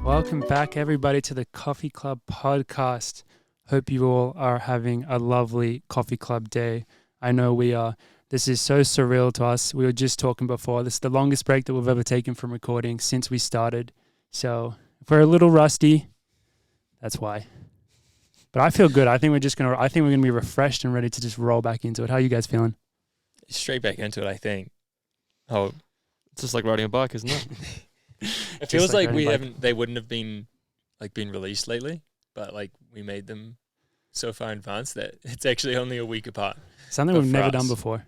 Welcome back, everybody, to the Coffee Club podcast. Hope you all are having a lovely Coffee Club day. I know we are. This is so surreal to us. We were just talking before. This is the longest break that we've ever taken from recording since we started. So if we're a little rusty, that's why. But I feel good. I think we're gonna be refreshed and ready to just roll back into it. How are you guys feeling? Straight back into it, I think. Oh, it's just like riding a bike, isn't it? It feels like they wouldn't have been released lately, but like we made them so far in advance that it's actually only a week apart. Something we've never done before.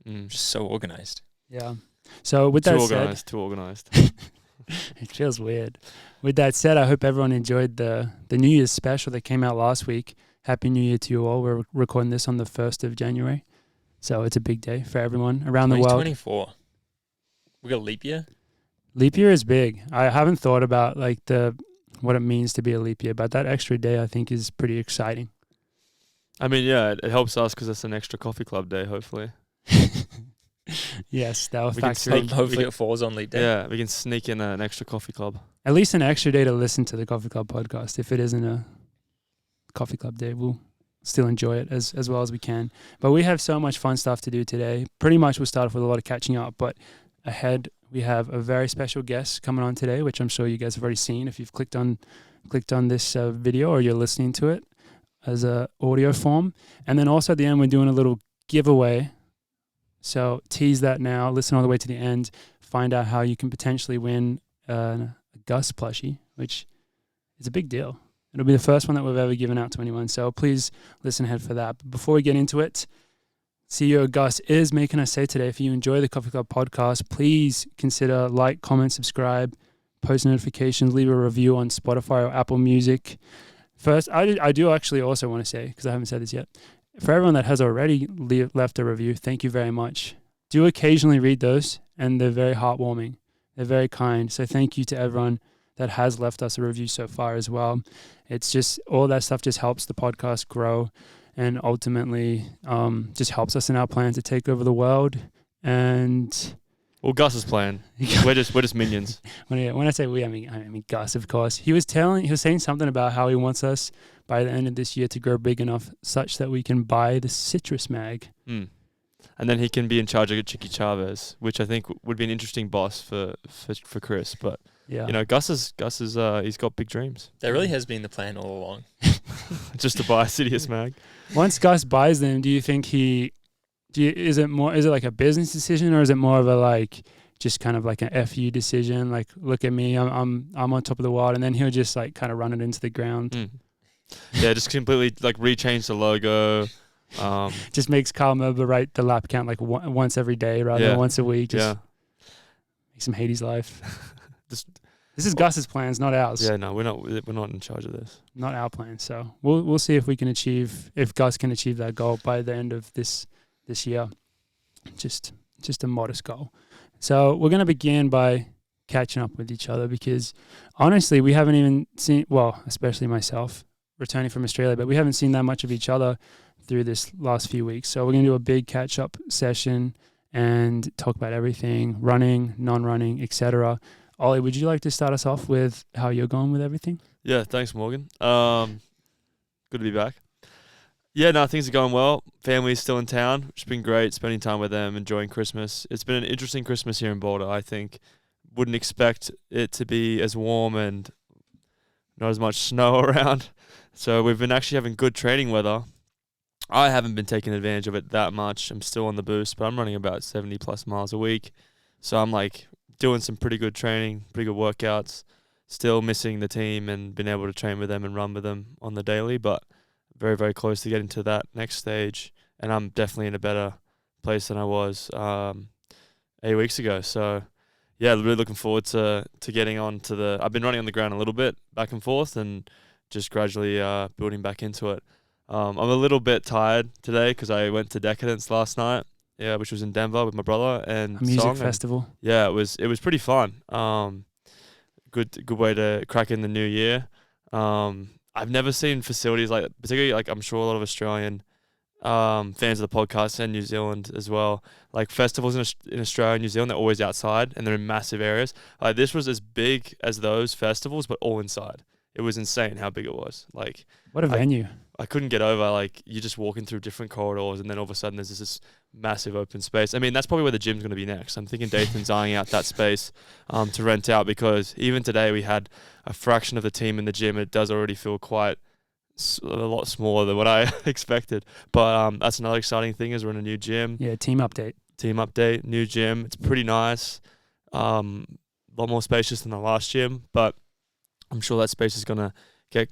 Just so organized. Yeah. So with that said, too organized. It feels weird. With that said, I hope everyone enjoyed the New Year's special that came out last week. Happy New Year to you all. We're recording this on the 1st of January. So it's a big day for everyone around the world. 2024. We got a leap year? Leap year is big. I haven't thought about what it means to be a leap year, but that extra day I think is pretty exciting. I mean, yeah, it helps us because it's an extra coffee club day, hopefully. Yes, that will factor in. Hopefully it falls on leap day. Yeah, we can sneak in an extra coffee club. At least an extra day to listen to the Coffee Club podcast. If it isn't a coffee club day, we'll still enjoy it as well as we can. But we have so much fun stuff to do today. Pretty much we'll start off with a lot of catching up, but ahead we have a very special guest coming on today, which I'm sure you guys have already seen if you've clicked on this video or you're listening to it as a audio form. And then also at the end we're doing a little giveaway. So tease that now, listen all the way to the end, find out how you can potentially win a GUS plushie, which is a big deal. It'll be the first one that we've ever given out to anyone. So please listen ahead for that. But before we get into it, CEO Gus is making us say today, if you enjoy the Coffee Club podcast, please consider like, comment, subscribe, post notifications, leave a review on Spotify or Apple Music. First, I do actually also want to say, because I haven't said this yet, for everyone that has already left a review, thank you very much. Do occasionally read those, and they're very heartwarming. They're very kind. So thank you to everyone that has left us a review so far as well. It's just, all that stuff just helps the podcast grow and ultimately just helps us in our plan to take over the world. And well, Gus's plan. we're just minions. When I say we, I mean Gus, of course. He was saying something about how he wants us by the end of this year to grow big enough such that we can buy the citrus mag. And then he can be in charge of Chicky Chavez, which I think would be an interesting boss for Chris. But yeah, you know, Gus is he's got big dreams. That really has been the plan all along. Just to buy a Citrus mag. Once Gus buys them, do you think is it like a business decision, or is it more of a just kind of like an FU decision? Like, look at me, I'm on top of the world, and then he'll just like kind of run it into the ground. Yeah, just completely like rechange the logo. Just makes Kyle Merber write the lap count like once every day rather than once a week. Just makes him hate his life. This is Gus's plans, not ours. Yeah, no, we're not in charge of this. Not our plans. So we'll see if Gus can achieve that goal by the end of this year. Just a modest goal. So we're going to begin by catching up with each other because honestly, we haven't even seen, well, especially myself returning from Australia, but we haven't seen that much of each other through this last few weeks. So we're going to do a big catch up session and talk about everything, running, non-running, etc. Olli, would you like to start us off with how you're going with everything? Yeah, thanks, Morgan. Good to be back. Yeah, no, things are going well. Family's still in town, which has been great, spending time with them, enjoying Christmas. It's been an interesting Christmas here in Boulder, I think. Wouldn't expect it to be as warm and not as much snow around. So we've been actually having good training weather. I haven't been taking advantage of it that much. I'm still on the boost, but I'm running about 70 plus miles a week. So I'm like doing some pretty good training, pretty good workouts, still missing the team and being able to train with them and run with them on the daily, but very, very close to getting to that next stage. And I'm definitely in a better place than I was 8 weeks ago. So yeah, really looking forward to getting on to I've been running on the ground a little bit back and forth and just gradually building back into it. I'm a little bit tired today because I went to Decadence last night, which was in Denver with my brother and a music festival. Yeah, it was pretty fun. Good way to crack in the new year. I've never seen facilities particularly I'm sure a lot of Australian fans of the podcast and New Zealand as well. Like festivals in Australia and New Zealand, they're always outside and they're in massive areas. Like this was as big as those festivals, but all inside. It was insane how big it was. Like what a venue. I couldn't get over, like, you're just walking through different corridors and then all of a sudden there's this massive open space. I mean, that's probably where the gym's going to be next. I'm thinking Dathan's eyeing out that space to rent out, because even today we had a fraction of the team in the gym. It does already feel quite a lot smaller than what I expected. But that's another exciting thing, is we're in a new gym. Yeah, team update, new gym. It's pretty nice. A lot more spacious than the last gym, but I'm sure that space is going to get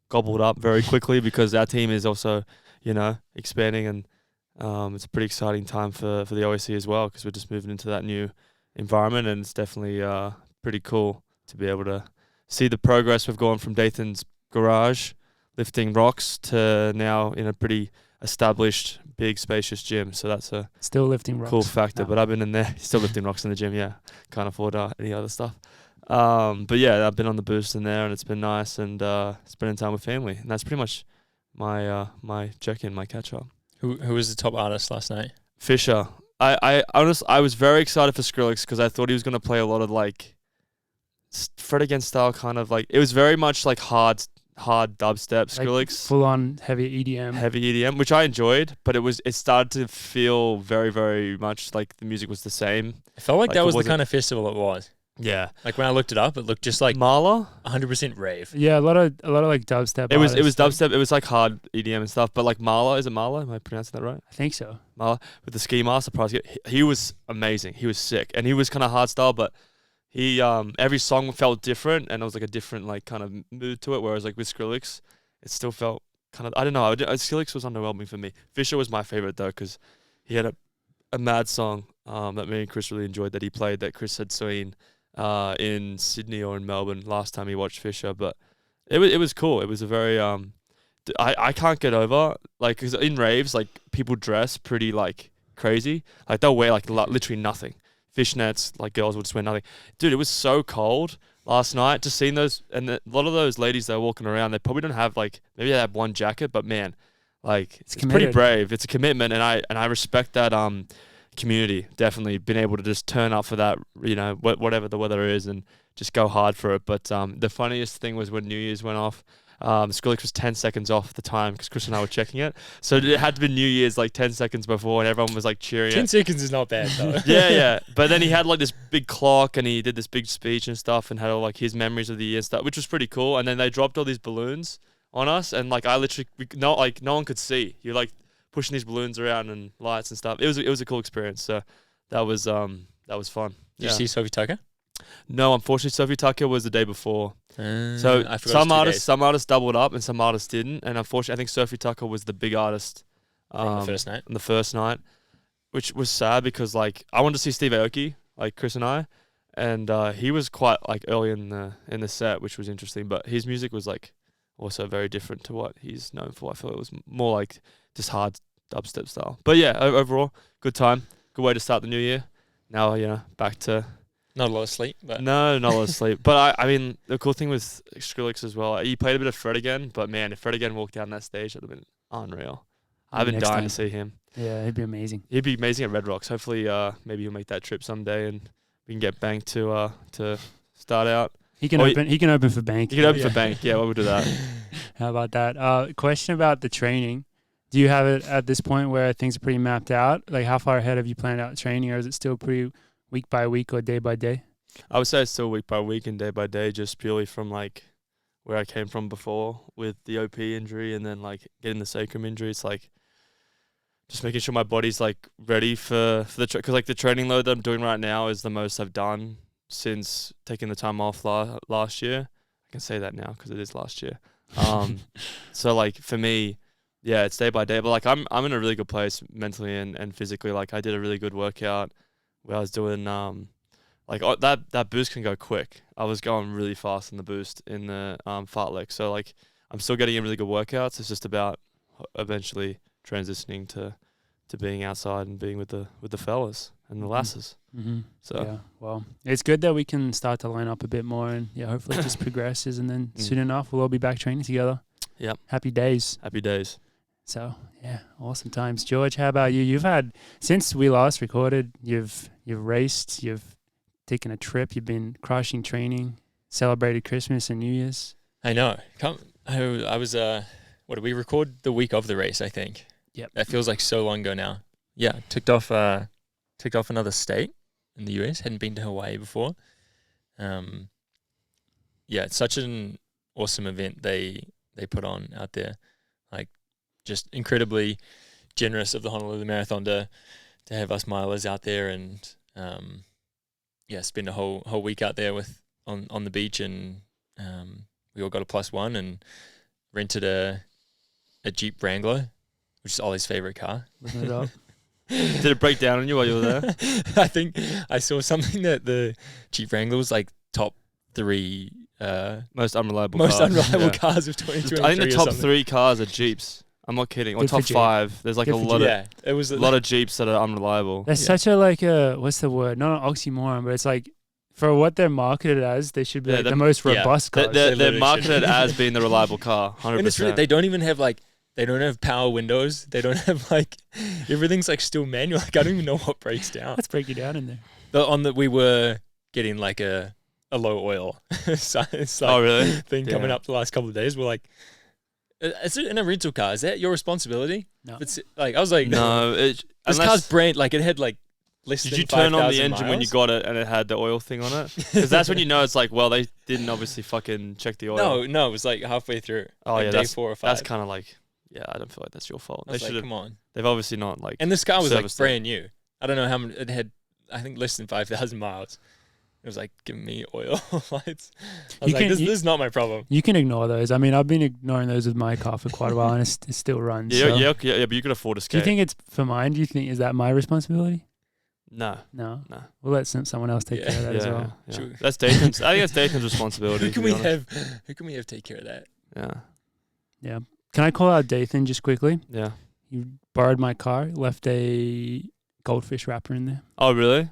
gobbled up very quickly, because our team is also, expanding, and it's a pretty exciting time for the OSC as well, because we're just moving into that new environment, and it's definitely pretty cool to be able to see the progress. We've gone from Dathan's garage lifting rocks to now in a pretty established, big, spacious gym. So that's a still lifting rocks. Cool factor. No. But I've been in there, still lifting rocks in the gym. Yeah, can't afford any other stuff. But yeah, I've been on the boost in there, and it's been nice, and spending time with family, and that's pretty much my check-in, my catch-up. Who was the top artist last night? Fisher. I was very excited for Skrillex, because I thought he was going to play a lot of like Fred Again style, kind of like, it was very much like hard dubstep Skrillex, like full on heavy EDM, which I enjoyed, but it started to feel very, very much like the music was the same. I felt like that was the kind of festival it was. Yeah, like when I looked it up, it looked just like Marla, 100% rave. Yeah, a lot of like dubstep. It was dubstep. It was like hard EDM and stuff. But like Marla, is it Marla? Am I pronouncing that right? I think so. Marla with the ski mask, surprise. He was amazing. He was sick, and he was kind of hard style, but he every song felt different, and it was like a different like kind of mood to it. Whereas like with Skrillex, it still felt kind of, I don't know. Skrillex was underwhelming for me. Fisher was my favorite though, because he had a mad song that me and Chris really enjoyed, that he played, that Chris had seen in Sydney or in Melbourne last time he watched Fisher. But it was cool. It was a very I can't get over, like, 'cause in raves, like, people dress pretty like crazy, like they'll wear like literally nothing, fishnets, like girls will just wear nothing. Dude, it was so cold last night, just seeing those, and a lot of those ladies that are walking around, they probably don't have, like, maybe they have one jacket, but man, like, it's pretty brave. It's a commitment, and I respect that community. Definitely been able to just turn up for that, whatever the weather is, and just go hard for it. But the funniest thing was when New Year's went off. Skrillex was 10 seconds off the time, because Chris and I were checking it. So it had to be New Year's like 10 seconds before, and everyone was like cheering. 10 seconds is not bad though. Yeah. But then he had like this big clock, and he did this big speech and stuff, and had all like his memories of the year and stuff, which was pretty cool. And then they dropped all these balloons on us, and like no one could see. You're like pushing these balloons around and lights and stuff. It was a cool experience. So that was fun. Did you see Sophie Tucker? No, unfortunately, Sophie Tucker was the day before. So some artists doubled up, and some artists didn't. And unfortunately, I think Sophie Tucker was the big artist on the first night. Which was sad, because like I wanted to see Steve Aoki, like Chris and I, and he was quite like early in the set, which was interesting. But his music was like also very different to what he's known for. I feel it was more like just hard dubstep style. But yeah, overall, good time, good way to start the new year. Now back to. Not a lot of sleep, but no, not a lot of sleep. But I mean, the cool thing with Skrillex as well, he played a bit of Fred Again, but man, if Fred Again walked down that stage, that would have been unreal. I've been dying to see him. Yeah, he'd be amazing. He'd be amazing at Red Rocks. Hopefully, maybe he'll make that trip someday, and we can get Bank to start out. He can open for Bank. He can open for Bank. Yeah, we'll do that. How about that? Question about the training. Do you have it at this point where things are pretty mapped out? Like, how far ahead have you planned out training, or is it still pretty week by week or day by day? I would say it's still week by week and day by day, just purely from like where I came from before with the OP injury, and then like getting the sacrum injury. It's like just making sure my body's like ready for the because like the training load that I'm doing right now is the most I've done since taking the time off last year. I can say that now because it is last year. So like for me, yeah, it's day by day. But like I'm in a really good place mentally and physically. Like I did a really good workout where I was doing that boost can go quick. I was going really fast in the boost in the fartlek. So like I'm still getting in really good workouts. It's just about eventually transitioning to being outside and being with the fellas and the lasses. Mm-hmm. So yeah, well, it's good that we can start to line up a bit more, and yeah, hopefully it just progresses, and then soon enough we'll all be back training together. Yep. Happy days. Happy days. So yeah, awesome times. George, how about you? You've had, since we last recorded, you've raced, you've taken a trip, you've been crushing training, celebrated Christmas and New Year's. I know. I was what did we record the week of the race? I think. Yep. That feels like so long ago now. Yeah, ticked off another state in the US. Hadn't been to Hawaii before. Yeah, it's such an awesome event they put on out there. Like, just incredibly generous of the Honolulu Marathon to have us milers out there and spend a whole week out there on the beach, and we all got a +1 and rented a Jeep Wrangler, which is Ollie's favorite car. Looking it up. Did it break down on you while you were there? I think I saw something that the Jeep Wrangler was like top 3 most unreliable cars of 2023. I think the top 3 cars are Jeeps. I'm not kidding. Or Good top for 5. There's like Good a for lot Jeep. it was a lot of Jeeps that are unreliable. That's such a what's the word? Not an oxymoron, but it's like, for what they're marketed as, they should be like the most robust cars. They're marketed as being the reliable car, 100%. And it's really, they don't even have they don't have power windows. They don't have everything's still manual. I don't even know what breaks down. Let's break you down in there. We were getting a low oil oh really? thing coming up the last couple of days. We're like, is it in a rental car? Is that your responsibility? No. It's I was like, no. This car's brand, it had less Did than you turn on the 5,000 engine when you miles? got it and it had the oil thing on it? Because that's when you know it's well, they didn't obviously fucking check the oil. No, it was halfway through. Oh yeah, day 4 or 5. That's kind of I don't feel like that's your fault. I was come on. They've obviously not And this car was serviced it. brand new. I don't know how many it had. I think less than 5,000 miles. It was giving me oil lights. I was this is not my problem. You can ignore those. I mean, I've been ignoring those with my car for quite a while, and it still runs. Yeah, but you can afford to skate. Do you think it's for mine? Do you think, is that my responsibility? No. We'll let someone else take care of that as well. Yeah. Sure. That's Dathan's. I think that's Dathan's responsibility. Who can we have take care of that? Yeah. Can I call out Dathan just quickly? Yeah. You borrowed my car, left a goldfish wrapper in there. Oh really?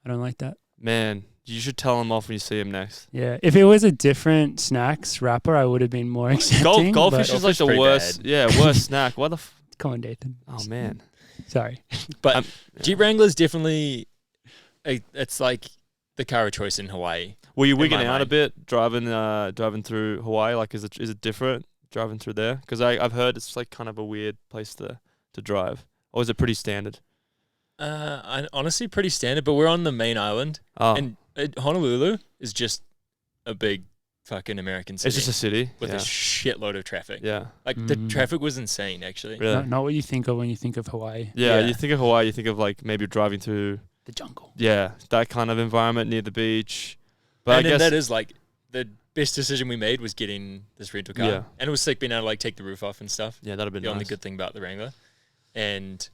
I don't like that. Man, you should tell him off when you see him next. Yeah, if it was a different snacks wrapper, I would have been more accepting. Goldfish is the worst. bad. Yeah, worst snack. What the? Come on, Dathan. Oh man. Sorry. But Jeep Wrangler is definitely it's the car of choice in Hawaii. Were you wigging my out mind. a bit driving through Hawaii? Is it different driving through there? Because I've heard it's kind of a weird place to drive. Or is it pretty standard? Honestly, pretty standard. But we're on the main island, and Honolulu is just a big fucking American city. It's just a city with a shitload of traffic. Yeah. The traffic was insane, actually. Really? Not what you think of when you think of Hawaii. Yeah, you think of Hawaii, you think of maybe driving through The jungle. Yeah, that kind of environment near the beach. But and I guess that is the best decision we made was getting this rental car. Yeah. And it was sick being able to take the roof off and stuff. Yeah, that'd have been the nice. only good thing about the Wrangler. And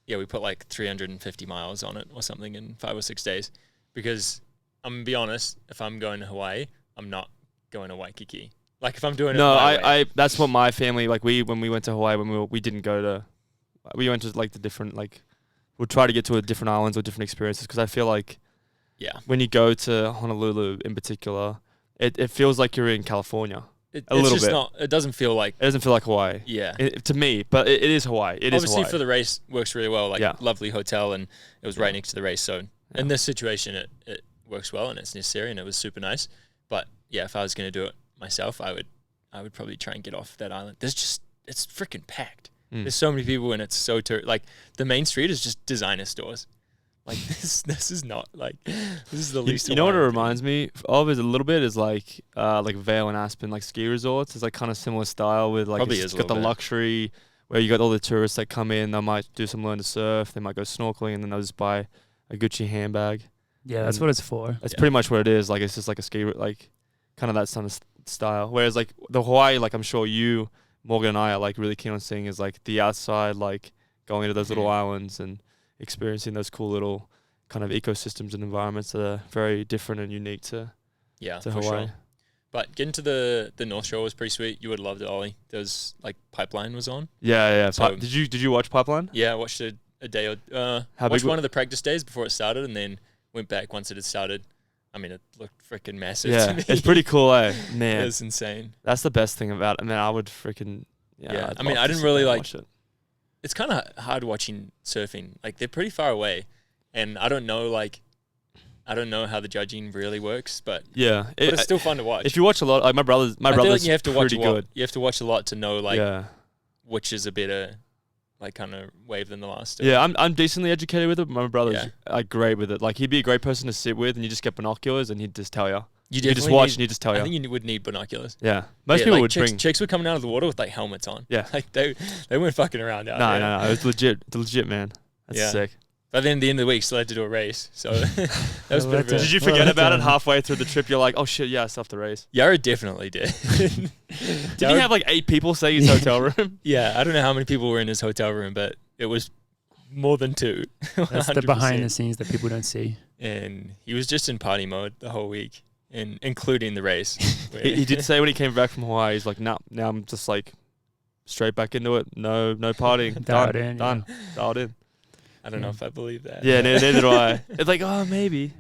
yeah, we put 350 miles on it or something in 5 or 6 days. Because I'm going to be honest, if I'm going to Hawaii, I'm not going to Waikiki. If I'm doing it my way. I that's what my family when we went to Hawaii we didn't go to we went to the different we'll try to get to different islands or different experiences because I feel when you go to Honolulu in particular, it feels like you're in California. It doesn't feel like Hawaii. Yeah. To me, but it is Hawaii. Obviously for the race works really well. Lovely hotel, and it was right next to the race. So in this situation, it works well and it's necessary and it was super nice. But yeah, if I was going to do it myself, I would probably try and get off that island. It's freaking packed. There's so many people and it's so the main street is just designer stores. This is not this is the least. You know what it reminds me of is a little bit is Vail and Aspen ski resorts. It's kind of similar style with it's got the luxury where you got all the tourists that come in. They might do some learn to surf. They might go snorkeling and then they'll just buy a Gucci handbag. Yeah, that's what it's for. That's pretty much what it is. It's just a ski kind of that kind of style. Whereas the Hawaii, I'm sure you, Morgan and I are really keen on seeing is the outside, going into those little islands and experiencing those cool little kind of ecosystems and environments that are very different and unique to Hawaii. Sure. But getting to the North Shore was pretty sweet. You would have loved it, Ollie. There was Pipeline was on. Yeah. So, did you watch Pipeline? Yeah, I watched it a day or watched one of the practice days before it started and then went back once it had started. I mean, it looked freaking massive to me. It's pretty cool, Man. It was insane. That's the best thing about it. I mean, I would freaking... I mean, I didn't really it's kind of hard watching surfing. Like they're pretty far away, and I don't know how the judging really works, but yeah, but it's still fun to watch. If you watch a lot, like my brother's you have to watch pretty a lot. good. You have to watch a lot to know like Yeah. which is a better like kind of wave than the last. Yeah, I'm decently educated with it. But my brother's like great with it. Like he'd be a great person to sit with, and you just get binoculars, and he'd just tell you. You just watch, and he'd just tell you. I think you would need binoculars. Yeah, most people like would bring. Chicks were coming out of the water with like helmets on. Yeah, like they weren't fucking around out there. No, it was legit, man. That's sick. But then at the end of the week, still had to do a race. So that was pretty. Did you forget about it halfway through the trip? You're like, oh shit, yeah, I still have to race. Yara definitely did. Did he have like 8 people staying in his hotel room? Yeah, I don't know how many people were in his hotel room, but it was more than 2. That's the behind the scenes that people don't see. And he was just in party mode the whole week, and including the race. He did say when he came back from Hawaii, he's like, nah, now I'm just like straight back into it. No partying. Dialed in. I don't know if I believe that. Yeah, neither do I. It's like, oh, maybe.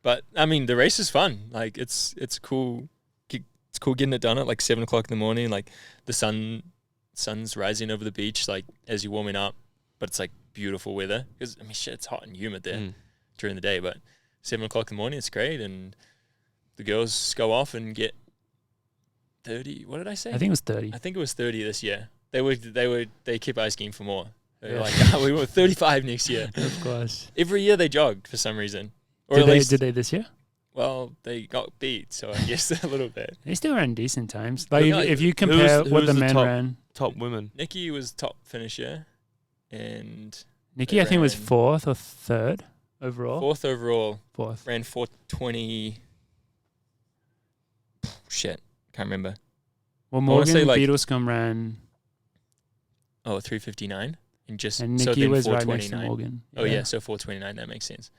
But I mean, the race is fun. Like it's cool. It's cool getting it done at like 7 o'clock in the morning. Like the sun's rising over the beach, like as you're warming up. But it's like beautiful weather because I mean, shit, it's hot and humid there during the day. But 7 o'clock in the morning, it's great. And the girls go off and get 30. What did I say? I think it was 30. I think it was 30 this year. They keep asking for more. They're like, we want 35 next year. Of course. Every year they jogged for some reason. Or did they this year? Well, they got beat, so I guess a little bit. They still ran decent times. Like if you compare what the men ran. Top women. Nikki was top finisher. And Nikki, I think, was 4th or 3rd overall. 4th overall. 4th. Ran 4:20. Shit. Can't remember. Well, Morgan Beatlescombe ran... 3:59. And Nikki was right next to Morgan. Oh, yeah, so 4:29. That makes sense.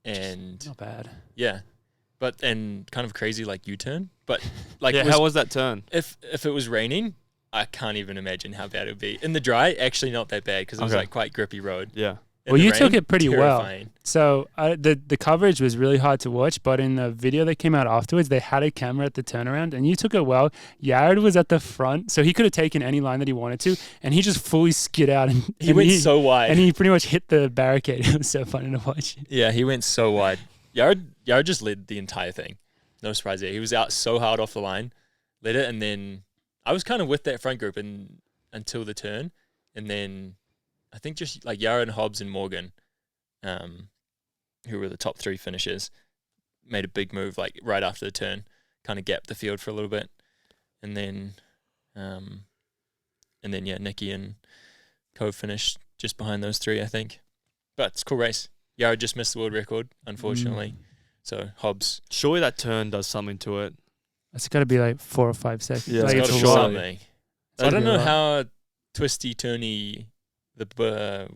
And... Not bad. Yeah. And kind of crazy, like, U-turn. But, like... Yeah, how was that turn? If it was raining, I can't even imagine how bad it would be. In the dry, actually not that bad because it was, like, quite grippy road. Yeah. Well, you took it pretty well. So the coverage was really hard to watch, but in the video that came out afterwards, they had a camera at the turnaround, and you took it well. Yared was at the front, so he could have taken any line that he wanted to, and he just fully skid out. And he went so wide. And he pretty much hit the barricade. It was so funny to watch. Yeah, he went so wide. Yared just led the entire thing. No surprise there. He was out so hard off the line, led it, and then I was kind of with that front group until the turn, and then... I think just like Yara and Hobbs and Morgan, who were the top 3 finishers, made a big move like right after the turn, kind of gapped the field for a little bit, and then Nikki and Cove finished just behind those 3, I think. But it's a cool race. Yara just missed the world record, unfortunately. So Hobbs. Surely that turn does something to it. It's got to be like 4 or 5 seconds. Yeah, like it's got to be something. I don't know how twisty turny. Latvia.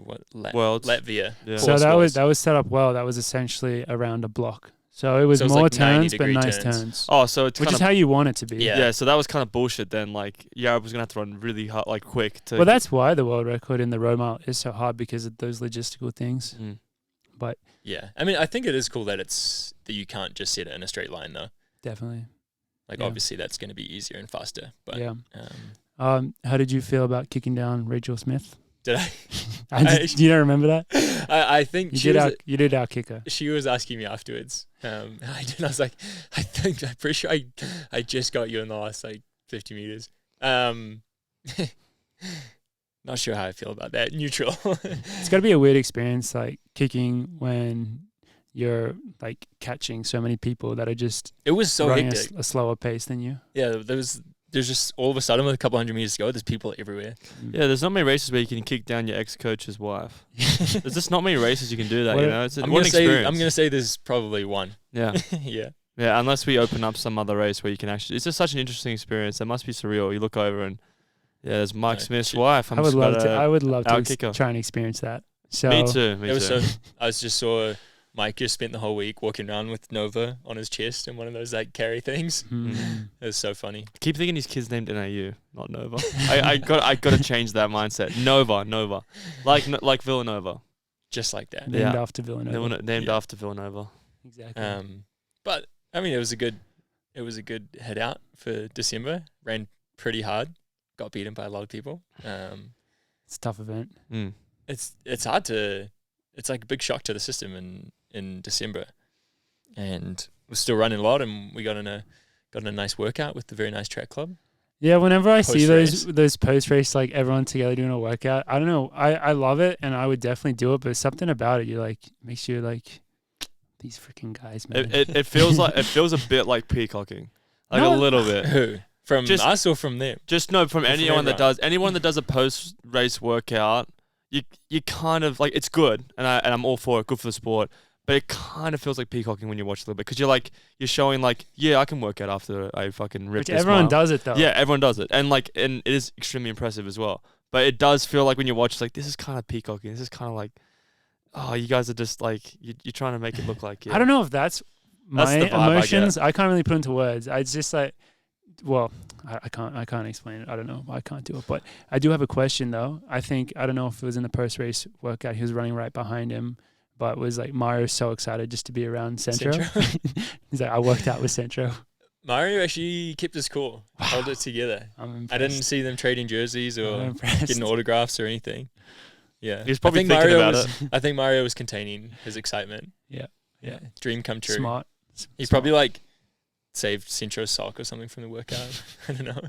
Yeah. So that was set up well. That was essentially around a block. So it was more like turns, but nice turns. Oh, so it's which is how you want it to be. Yeah. So that was kind of bullshit. Then like Yarab was gonna have to run really hard, like quick. Well, that's why the world record in the road mile is so hard because of those logistical things. But yeah, I mean, I think it is cool that that you can't just set it in a straight line though. Definitely. Like obviously that's going to be easier and faster. But yeah. How did you feel about kicking down Rachel Smith? Did I? You don't remember that? I think you did our kicker. She was asking me afterwards. I was like, I'm pretty sure I just got you in the last like 50 meters. Not sure how I feel about that. Neutral. It's got to be a weird experience, like kicking when you're like catching so many people that are just. It was so running hectic. A slower pace than you. Yeah, there's just all of a sudden with a couple hundred meters to go, there's people everywhere. Yeah, there's not many races where you can kick down your ex-coach's wife. There's just not many races you can do that, you know? It's an experience. I'm going to say there's probably one. Yeah. Yeah. Yeah, unless we open up some other race where you can actually... It's just such an interesting experience. It must be surreal. You look over and, there's Mike Smith's wife. I would love to try and experience that. So Me too. I just saw... Mike just spent the whole week walking around with Nova on his chest and one of those like carry things. It was so funny. Keep thinking his kid's named NAU, not Nova. I got to change that mindset. Nova, like Villanova, just like that. Named after Villanova. Named after Villanova. Exactly. But I mean, it was a good head out for December. Ran pretty hard. got beaten by a lot of people. It's a tough event. It's hard to. It's like a big shock to the system in December, and we're still running a lot, and we got in a nice workout with the very nice track club. Yeah, whenever I see Post-race. those post race, like everyone together doing a workout, I don't know. I love it, and I would definitely do it. But something about it, you like makes you like these freaking guys, man. It feels a bit like peacocking, like No. a little bit. Who from Just- us or from them? Just no, from Or from anyone that everyone. does a post race workout, you kind of like, it's good, and I'm all for it, good for the sport. But it kind of feels like peacocking when you watch a little bit, because you're showing like, yeah, I can work out after I fucking rip Which this everyone mile. does it though. Yeah, everyone does it, and it is extremely impressive as well. But it does feel like when you watch, like, this is kind of peacocking. This is kind of like, oh, you guys are just like, you're trying to make it look like. Yeah. I don't know if that's my the vibe I get. emotions. I can't really put into words. It's just like, well, I can't explain it. I don't know. I can't do it. But I do have a question though. I don't know if it was in the post race workout. He was running right behind him, but it was like Mario's so excited just to be around Centro. He's like, I worked out with Centro. Mario actually kept his cool, held it together. I'm impressed. I didn't see them trading jerseys I'm or impressed. getting autographs or anything. Yeah, He's probably I think thinking Mario about was, I think Mario was containing his excitement. Yeah. Dream come true. Smart. He Smart. probably like saved Centro's sock or something from the workout. I don't know.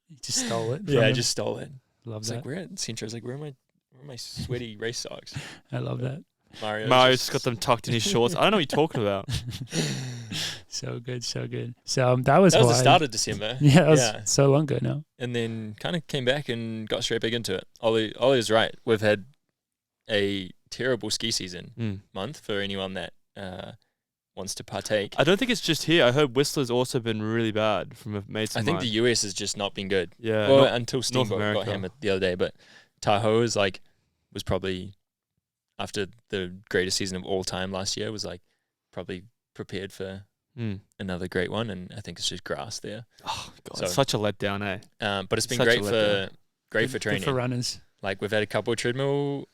He just stole it. Yeah, from I him. just stole it. love It's that. like, Centro's like, where are my sweaty race socks? I love that. Mario's got them tucked in his shorts. I don't know what you're talking about. So good, so good. So that was That was the Hawaii. start of December. Yeah, that was Yeah. so long ago now. And then kind of came back and got straight back into it. Olli is right. We've had a terrible ski season month for anyone that wants to partake. I don't think it's just here. I heard Whistler's also been really bad from a mates of I think mine. the US has just not been good. Yeah. Well, not- until Steamboat got America. hammered the other day. But Tahoe was probably, after the greatest season of all time last year, was probably prepared for another great one. And I think it's just grass there. Oh, God, So- it's such a letdown, eh? But it's been Such a great letdown. for training. Good for runners. We've had a couple of treadmill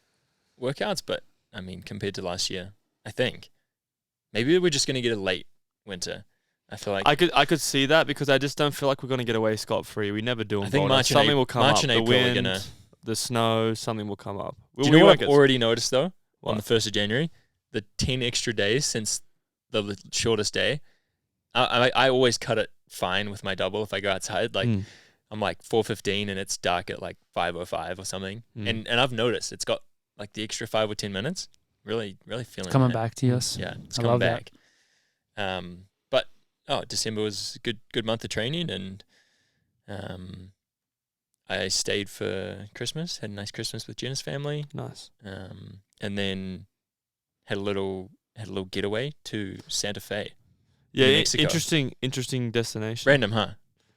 workouts, but I mean, compared to last year, I think maybe we're just going to get a late winter. I feel like I could see that, because I just don't feel like we're going to get away scot-free. We never do in I think Boulder. March and Something April- will come March up. and The April are wind, gonna- the snow, something will come up. Do you know what won't I've get- already noticed though? What? On the 1st of January, the 10 extra days since the shortest day. I always cut it fine with my double if I go outside. I'm 4:15 and it's dark at 5:05 or something. And I've noticed it's got the extra 5 or 10 minutes. Really, really feeling Coming it. back to us. Yeah, it's I coming love that. back. But December was a good month of training, and I stayed for Christmas. Had a nice Christmas with Jenna's family. Nice. And then had a little getaway to Santa Fe. Yeah, in Mexico. interesting destination. Random, huh?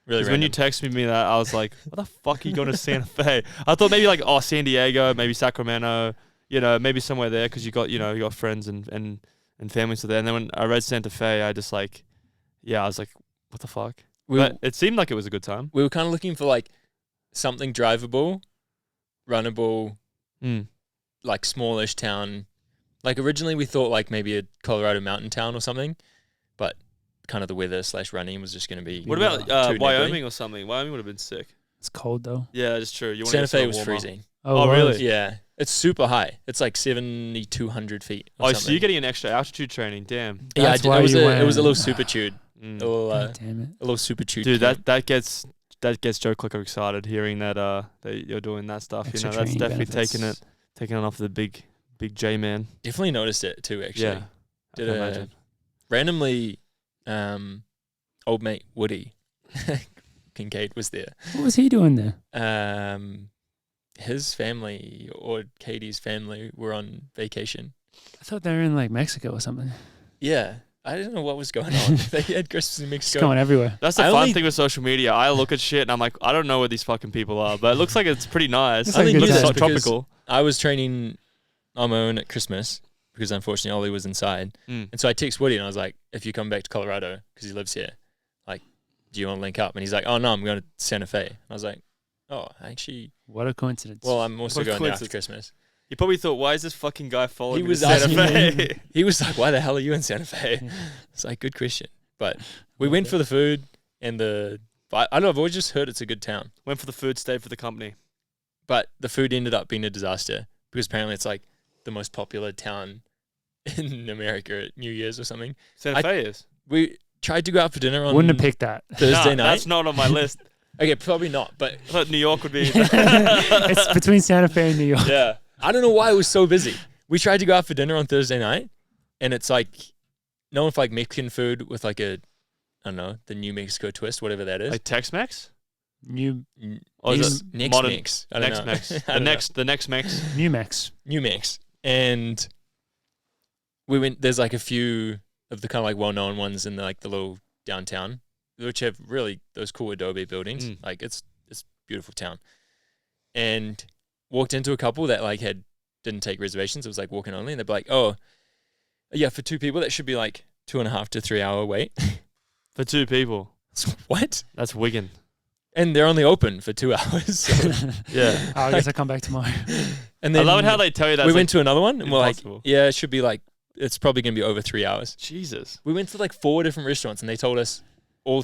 Really Because random. when you texted me that, I was like, what the fuck are you going to Santa Fe? I thought maybe San Diego, maybe Sacramento, maybe somewhere there, because you got friends and families there. And then when I read Santa Fe, I just I was like, what the fuck? But it seemed like it was a good time. we were kind of looking for something drivable, runnable, smallish town. Originally we thought maybe a Colorado mountain town or something, but kind of the weather / running was just going to be. What about too Wyoming niggly. or something? Wyoming would have been sick. It's cold though. Yeah, that's true. You Santa Fe was freezing. Oh, it really? was? Yeah, it's super high. It's 7,200 feet. Or Oh, something. so you're getting an extra altitude training. Damn. Yeah, That's it why was you it was a went. little supertude, a little God damn it. a little supertude. Dude, camp. that gets Joe Clicker excited hearing that that you're doing that stuff. Extra That's training definitely benefits. taking it off the big J man. Definitely noticed it too. Actually, Yeah, I Did can a- imagine. randomly, old mate Woody Kincaid was there. What was he doing there? His family or Katie's family were on vacation. I thought they were in Mexico or something. Yeah, I didn't know what was going on. They had Christmas in Just Mexico. going everywhere. That's the I fun only- thing with social media. I look at shit and I'm like, I don't know where these fucking people are, but it looks like it's pretty nice. It's like a good It's time. not Because- tropical. I was training on my own at Christmas because unfortunately Ollie was inside. And so I text Woody and I was like, if you come back to Colorado, because he lives here, do you want to link up? And he's like, oh, no, I'm going to Santa Fe. And I was like, oh, actually, What a coincidence. well, I'm also What a going there after coincidence. Christmas. You probably thought, why is this fucking guy following He me was to Santa asking Fe? He was like, why the hell are you in Santa Fe? It's like, good question. But we went for the food and the But I don't know. I've always just heard it's a good town. Went for the food, stayed for the company. But the food ended up being a disaster because apparently it's like the most popular town in America at New Year's or something. Santa Fe is. We tried to go out for dinner on Wouldn't have picked that. Thursday night. That's not on my list. Okay, probably not. But I thought New York would be. It's between Santa Fe and New York. yeah, I don't know why it was so busy. We tried to go out for dinner on Thursday night, and it's like no one for like Mexican food with like a, I don't know, the New Mexico twist, whatever that is. Like Tex-Mex? Or is it Next modern- Mix. I don't know. Next-Mex. I don't know. The next Mex. New Mex. New Mix. And we went, there's like a few of the kind of like well-known ones in the, like the little downtown, which have really those cool adobe buildings. Like it's a beautiful town. And walked into a couple that like didn't take reservations. It was like walking only. And they'd be like, oh, yeah, for 2 people, that should be like 2.5 to 3 hour wait. For 2 people. What? That's Wigan. And they're only open for 2 hours. So. Yeah. I guess I'll come back tomorrow. And then I love it how they tell you that. we went to another one and we're like, impossible. yeah, it should be like, it's probably going to be over 3 hours. Jesus. We went to like 4 different restaurants and they told us over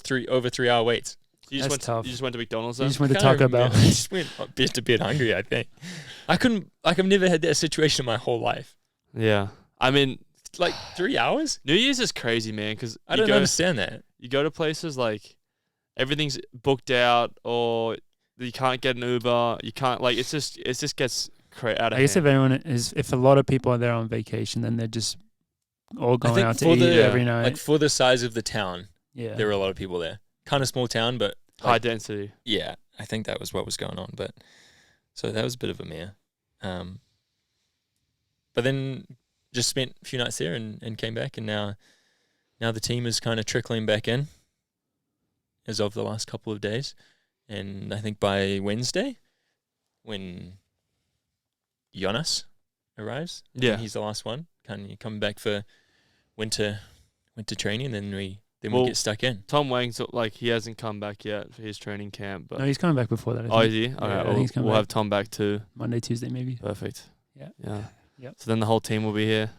3 hour waits. You just That's went. tough. You just went to McDonald's. You Then? just went to Can't Taco Bell. remember. I just went a bit hungry, I think. I couldn't, like I've never had that situation in my whole life. Yeah. I mean, Like 3 hours? New Year's is crazy, man. Because I don't understand that. you go to places like everything's booked out, or you can't get an Uber. You can't it just gets out of I guess hand. if a lot of people are there on vacation, then they're just all going think out to for eat the- every night. Like for the size of the town, Yeah. there were a lot of people there. Kind of small town, but High density. yeah, I think that was what was going on. But so that was a bit of a mare. But then just spent a few nights there and came back, and now the team is kind of trickling back in as of the last couple of days. And I think by Wednesday, when Jonas arrives, Yeah. he's the last one. Kind of coming back for winter training, and then we Well, get stuck in. Tom Wang's he hasn't come back yet for his training camp, but No, he's coming back before that. I oh, think. is he? Yeah, Okay, I think he's coming we'll back have Tom back too. Monday, Tuesday, maybe. Perfect. Yeah. Yeah. Yep. So then the whole team will be here.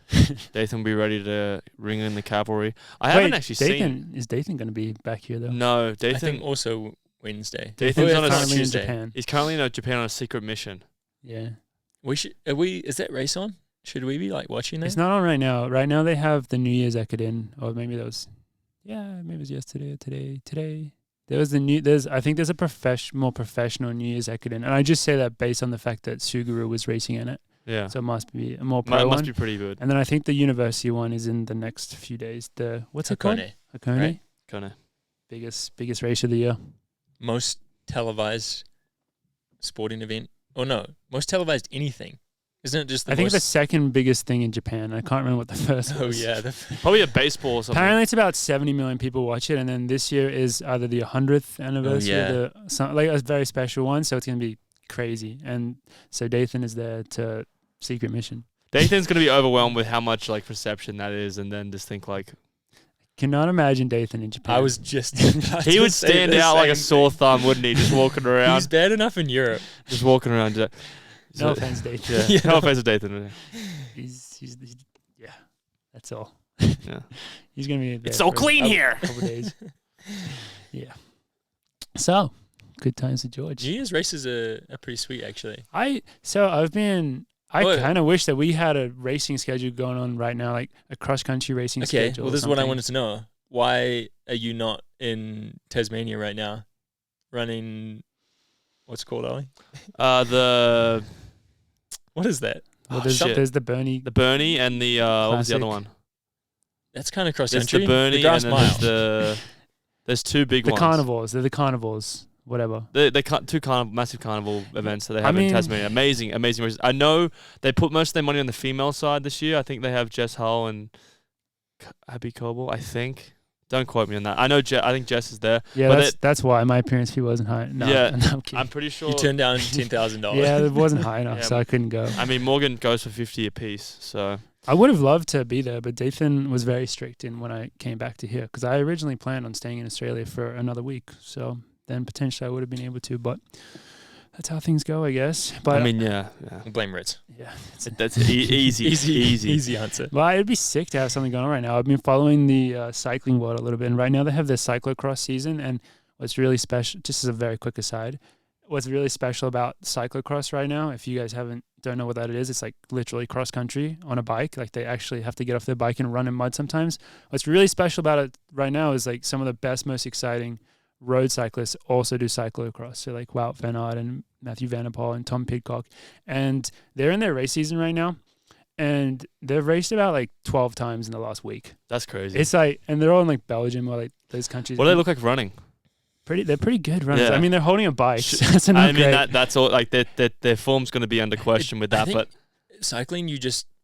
Dathan will be ready to ring in the cavalry. I haven't actually seen. Is Dathan going to be back here though? No, I Dathan. think also Wednesday. Dathan's on a currently in Tuesday. Japan. He's currently in Japan on a secret mission. Yeah. Is that race on? Should we be like watching that? It's not on right now. Right now they have the New Year's Ekiden, or maybe that was, maybe it was yesterday or today. I think there's a more professional New Year's Ekiden, and I just say that based on the fact that Suguru was racing in it, Yeah. so it must be a more pro It one. must be pretty good. And then I think the university one is in the next few days. What's it called? Hakone. Hakone. Right? Kinda. Biggest race of the year. Most televised sporting event. Oh no, most televised anything. Isn't it just the I think most? the second biggest thing in Japan. I can't remember what the first Oh was. yeah, Probably a baseball or something. Apparently it's about 70 million people watch it, and then this year is either the 100th anniversary or a very special one, so it's going to be crazy. And so Dathan is there to secret mission. Dathan's gonna be overwhelmed with how much perception that is, and then just think Cannot imagine Dathan in Japan. I was just. he would stand out like a sore thumb, wouldn't he? Just walking around. He's bad enough in Europe. Just walking around. No offense, Dathan. Yeah. Yeah. No offense to Dathan. He's that's all. Yeah. He's going to be there It's so for clean a here. couple days. Yeah. So, good times with George. New Year's races are pretty sweet, actually. I Oh, kind of wish that we had a racing schedule going on right now, like a cross-country racing Okay, schedule. well, or this is what I something. wanted to know. Why are you not in Tasmania right now, running? What's it called, Ollie? The What is that? Well, Oh, shit. there's the Bernie. the Bernie and the what was the other Classic. one? That's kind of cross There's country. the Bernie and Grass then Mile. there's two big The ones. carnivores. They're the carnivores. Whatever. They two massive carnival events that they I have in mean- Tasmania. Amazing races. I know they put most of their money on the female side this year. I think they have Jess Hull and Abby Coble, I think. Don't quote me on that. I know. I think Jess is there. Yeah, But that's why my appearance fee wasn't high. No, Yeah, no, I'm kidding. I'm pretty sure. You turned down $10,000. Yeah, it wasn't high enough, Yeah. so I couldn't go. I mean, Morgan goes for 50 apiece. So I would have loved to be there, but Dathan was very strict in when I came back to here because I originally planned on staying in Australia for another week. So then potentially I would have been able to, but that's how things go, I guess. But I mean, yeah. We'll blame Ritz. yeah. That's easy. Easy answer. Well, it'd be sick to have something going on right now. I've been following the cycling world a little bit, and right now they have their cyclocross season, and what's really special, just as a very quick aside, what's really special about cyclocross right now, if you guys don't know what that is, it's like literally cross country on a bike. Like they actually have to get off their bike and run in mud sometimes. What's really special about it right now is like some of the best, most exciting road cyclists also do cyclocross. So like Wout van Aert and Matthew Van Der Poel and Tom Pidcock. And they're in their race season right now. And they've raced about like 12 times in the last week. That's crazy. It's like, and they're all in like Belgium or like those countries. What do they look like running? They're pretty good runners. Yeah. I mean, they're holding a bike. So that's not I mean, great. that's all. Like their form's going to be under question with that. But cycling,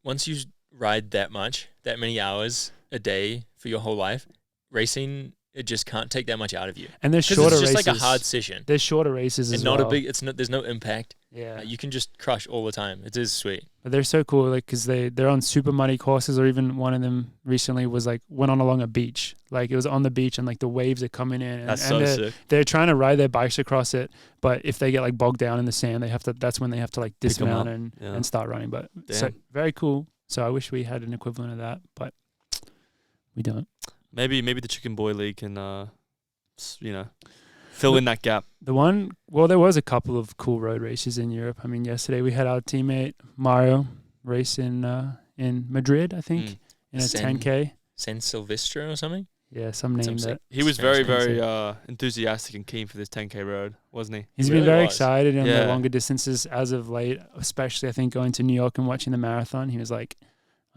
once you ride that many hours a day for your whole life, racing, it just can't take that much out of you. And there's shorter races. It's just like a hard session. There's shorter races as well. There's no impact. Yeah. You can just crush all the time. It is sweet. But they're so cool, like, because they're on super muddy courses, or even one of them recently was like went on along a beach. Like it was on the beach and like the waves are coming in. That's so sick. They're trying to ride their bikes across it, but if they get like bogged down in the sand, that's when they have to like dismount and start running. But so very cool. So I wish we had an equivalent of that, but we don't. Maybe the Chicken Boy League can, fill in that gap. There was a couple of cool road races in Europe. I mean, yesterday we had our teammate Mario race in Madrid, I think, in a 10K. San Silvestre or something? Yeah, some name that. He was very, very enthusiastic and keen for this 10K road, wasn't he? He's been very excited on the longer distances as of late, especially I think going to New York and watching the marathon. He was like,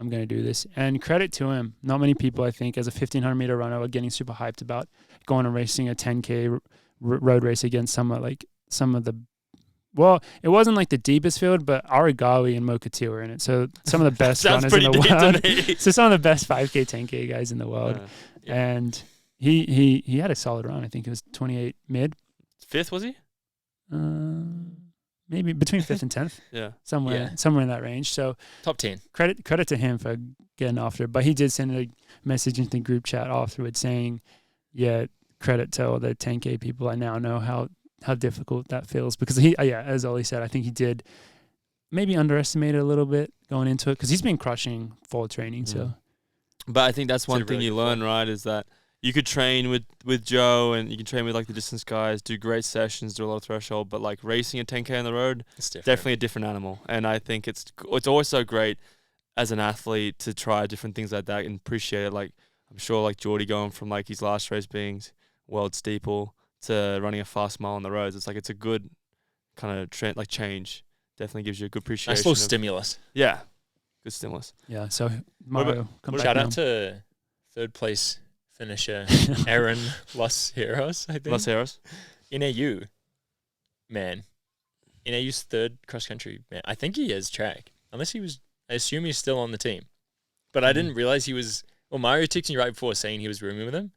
I'm going to do this. And credit to him. Not many people, I think, as a 1,500 meter runner are getting super hyped about going and racing a 10K road race against some of the, well, it wasn't like the deepest field, but Aragawi and Mokati were in it. So some of the best runners in the world. So some of the best 5K, 10K guys in the world. Yeah. And he had a solid run. I think it was 28 mid. 5th, was he? Maybe between 5th and 10th. Yeah. Somewhere in that range. So top 10. Credit to him for getting after it. But he did send a message into the group chat afterwards saying, yeah, credit to all the 10K people. I now know how difficult that feels, because as Olli said, I think he did maybe underestimate it a little bit going into it, because he's been crushing fall training. So, but I think that's one thing you learn, right? Is that you could train with Joe and you can train with like the distance guys, do great sessions, do a lot of threshold, but like racing a 10K on the road, it's definitely a different animal. And I think it's always so great as an athlete to try different things like that and appreciate it. Like I'm sure like Geordie going from like his last race being world steeple to running a fast mile on the roads, it's a good kind of trend, like change. Definitely gives you a good appreciation. Nice little stimulus. Yeah, good stimulus. Yeah. So Mario, shout out to third place finisher Aaron Los Heros. I think Los Heros. NAU, man. NAU's third cross country man. I think he is track. Unless he was, I assume he's still on the team. But I didn't realize he was. Well, Mario texted me right before saying he was rooming with him,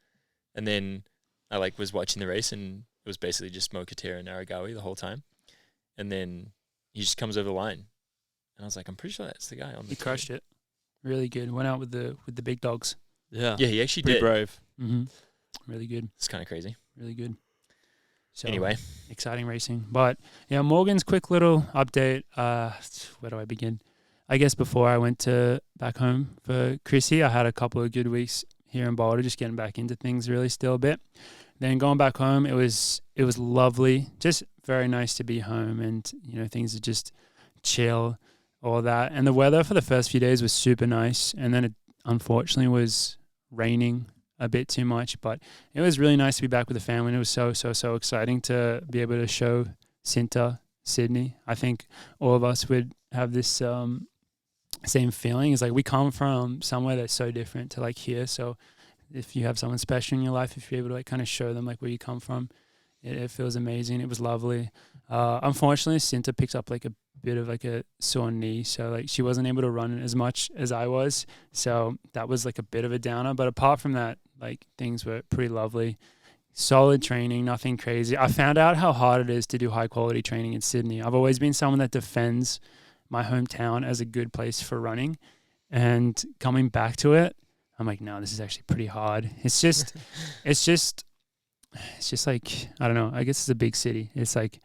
and then I was watching the race, and it was basically just Mokatera and Aragawi the whole time. And then he just comes over the line. And I was like, I'm pretty sure that's the guy on the team. He crushed it. Really good. Went out with the big dogs. Yeah. Yeah, he actually Pretty did. brave. Mm-hmm. Really good. It's kind of crazy. Really good. So anyway. Exciting racing. But yeah, Morgan's quick little update. Where do I begin? I guess before I went back home for Chrissy, I had a couple of good weeks here in Boulder, just getting back into things really still a bit. Then going back home, it was lovely. Just very nice to be home, and things are just chill, all that. And the weather for the first few days was super nice, and then it unfortunately was raining a bit too much, but it was really nice to be back with the family, and it was so exciting to be able to show Cinta Sydney. I think all of us would have this same feeling. It's like we come from somewhere that's so different to like here, so if you have someone special in your life, if you're able to like kind of show them like where you come from, it feels amazing. It was lovely. Unfortunately, Cinta picked up like a bit of like a sore knee, so like she wasn't able to run as much as I was, so that was like a bit of a downer. But apart from that, like things were pretty lovely. Solid training, nothing crazy. I found out how hard it is to do high quality training in Sydney. I've always been someone that defends my hometown as a good place for running, and coming back to it, I'm like, no, this is actually pretty hard. It's just like, I don't know. I guess it's a big city. It's like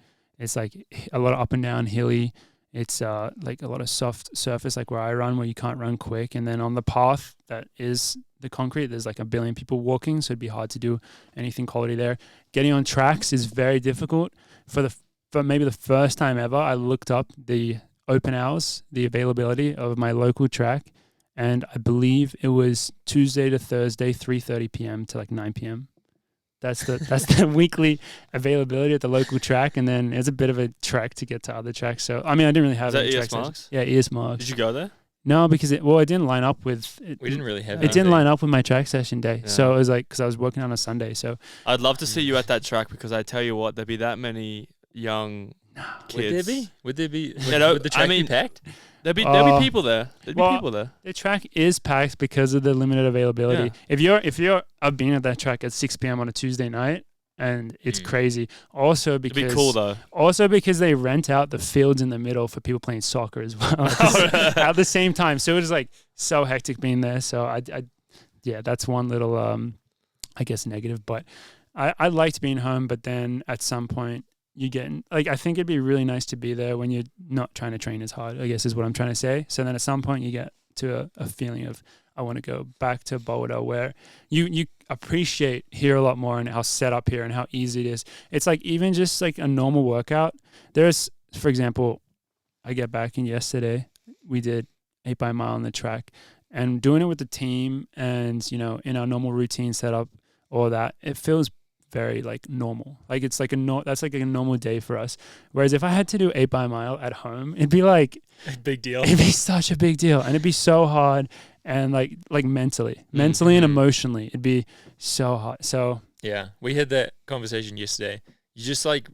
a lot of up and down, hilly, It's like a lot of soft surface, like where I run, where you can't run quick. And then on the path that is the concrete, there's like a billion people walking, so it'd be hard to do anything quality there. Getting on tracks is very difficult. For maybe the first time ever, I looked up the open hours, the availability of my local track, and I believe it was Tuesday to Thursday, 3:30 p.m. to like 9 p.m. That's the weekly availability at the local track, and then it's a bit of a trek to get to other tracks. So I mean, I didn't really have Is that any ES track Marks? sessions. Yeah, ES Marks. Did you go there? No, because it didn't line up with it. We didn't really have It didn't line up with my track session day, Yeah. so it was like because I was working on a Sunday. So I'd love to see you at that track because I tell you what, there'd be that many young kids. Would there be? You know, Would the track I mean- be packed? There'd be Uh, people there. There'd be well, people there. the track is packed because of the limited availability. Yeah. If you're I've been at that track at 6 p.m. on a Tuesday night, and it's Mm. crazy. Also It'd because be cool though. Also because they rent out the fields in the middle for people playing soccer as well at the same time. So it was like so hectic being there. So I yeah, that's one little I guess negative. But I liked being home. But then at some point you get like I think it'd be really nice to be there when you're not trying to train as hard, I guess is what I'm trying to say. So then at some point you get to a feeling of I want to go back to Boulder where you appreciate here a lot more and how set up here and how easy it is. It's like even just like a normal workout. There's, for example, I get back in yesterday, we did 8 by mile on the track and doing it with the team and, you know, in our normal routine setup, all that, it feels very like normal. Like it's like that's like a normal day for us. Whereas if I had to do 8 by mile at home, it'd be like A big deal. it'd be such a big deal and it'd be so hard and like mentally and emotionally it'd be so hard. So Yeah, we had that conversation yesterday. You just like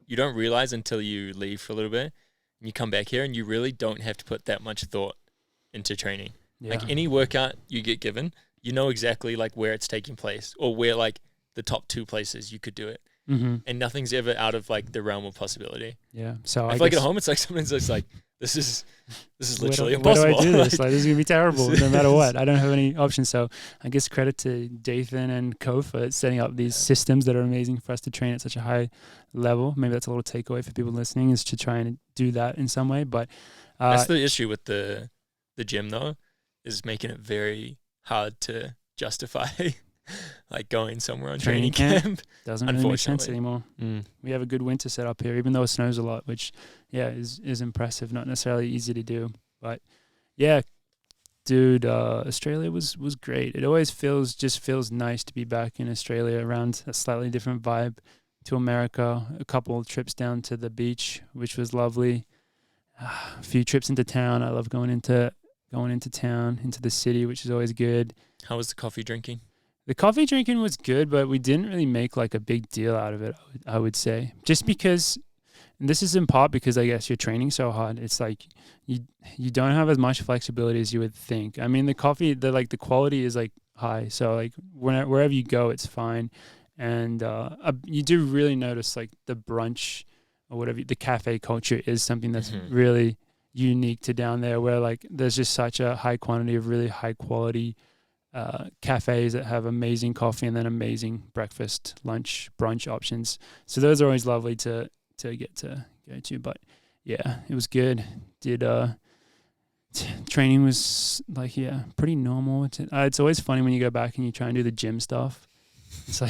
you don't realize until you leave for a little bit and you come back here and you really don't have to put that much thought into training. yeah. Like any workout you get given, you know exactly like where it's taking place or where like the top 2 places you could do it. Mm-hmm. And nothing's ever out of like the realm of possibility. Yeah. So I I feel like guess, at home it's like sometimes it's like this is where literally do, where do impossible. I do this? Like this is gonna be terrible no matter what. I don't have any options. So I guess credit to Dathan and Co for setting up these systems that are amazing for us to train at such a high level. Maybe that's a little takeaway for people listening is to try and do that in some way. But That's the issue with the gym though, is making it very hard to justify like going somewhere on training camp. doesn't really make sense unfortunately. anymore. Mm. We have a good winter set up here, even though it snows a lot, which is impressive. Not necessarily easy to do, but yeah, dude, Australia was great. It always feels nice to be back in Australia around a slightly different vibe to America. A couple of trips down to the beach, which was lovely. A few trips into town. I love going into town, into the city, which is always good. How was the coffee drinking? The coffee drinking was good, but we didn't really make like a big deal out of it, I would say. Just because, and this is in part because I guess you're training so hard. It's like you don't have as much flexibility as you would think. I mean, the coffee, the quality is like high. So like wherever you go, it's fine. And you do really notice like the brunch or whatever, the cafe culture is something that's really unique to down there where like there's just such a high quantity of really high quality cafes that have amazing coffee and then amazing breakfast, lunch, brunch options. So those are always lovely to get to go to. But yeah, it was good. Training was like pretty normal. It's always funny when you go back and you try and do the gym stuff. It's like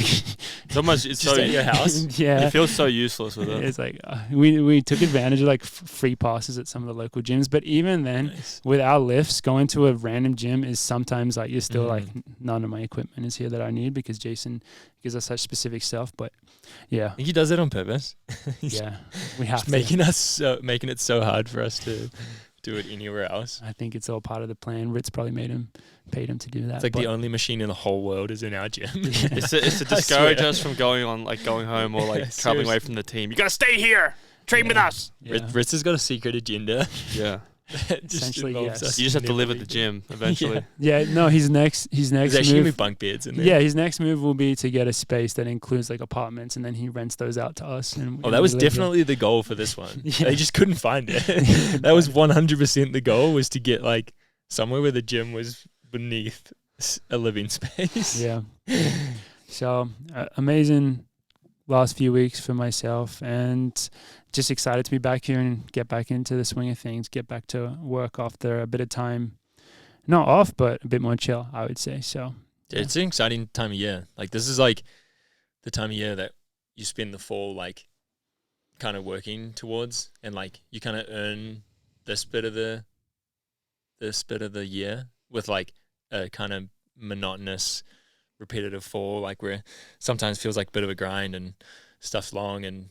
Just at your house. Yeah, It feels so useless with it. it's like we took advantage of like free passes at some of the local gyms, but even then, Nice. with our lifts, going to a random gym is sometimes like you're still like none of my equipment is here that I need because Jason gives us such specific stuff. But yeah, I think he does it on purpose. He's yeah, we have just to. making it so hard for us to do it anywhere else. I think it's all part of the plan. Ritz probably paid him to do that. It's like but the only machine in the whole world is in our gym. It's to I discourage swear. us from going home or like Yeah, traveling away seriously. from the team. You gotta stay here, train with us. yeah. Ritz has got a secret agenda. Yeah, that just Essentially, involves yes. us you just have to never live at the leaving. gym eventually. Yeah, no, his next There's actually gonna be move. bunk beds in there. Yeah, his next move will be to get a space that includes like apartments, and then he rents those out to us. And Oh, that was definitely the goal for this one. Yeah. They just couldn't find it. That was 100% the goal, was to get like somewhere where the gym was beneath a living space. Yeah. So amazing last few weeks for myself, and just excited to be back here and get back into the swing of things, get back to work after a bit of time, not off, but a bit more chill, I would say. So Yeah, it's an exciting time of year. Like, this is like the time of year that you spend the fall like kind of working towards, and like you kind of earn this bit of the year with like a kind of monotonous, repetitive fall, like where sometimes feels like a bit of a grind and stuff's long, and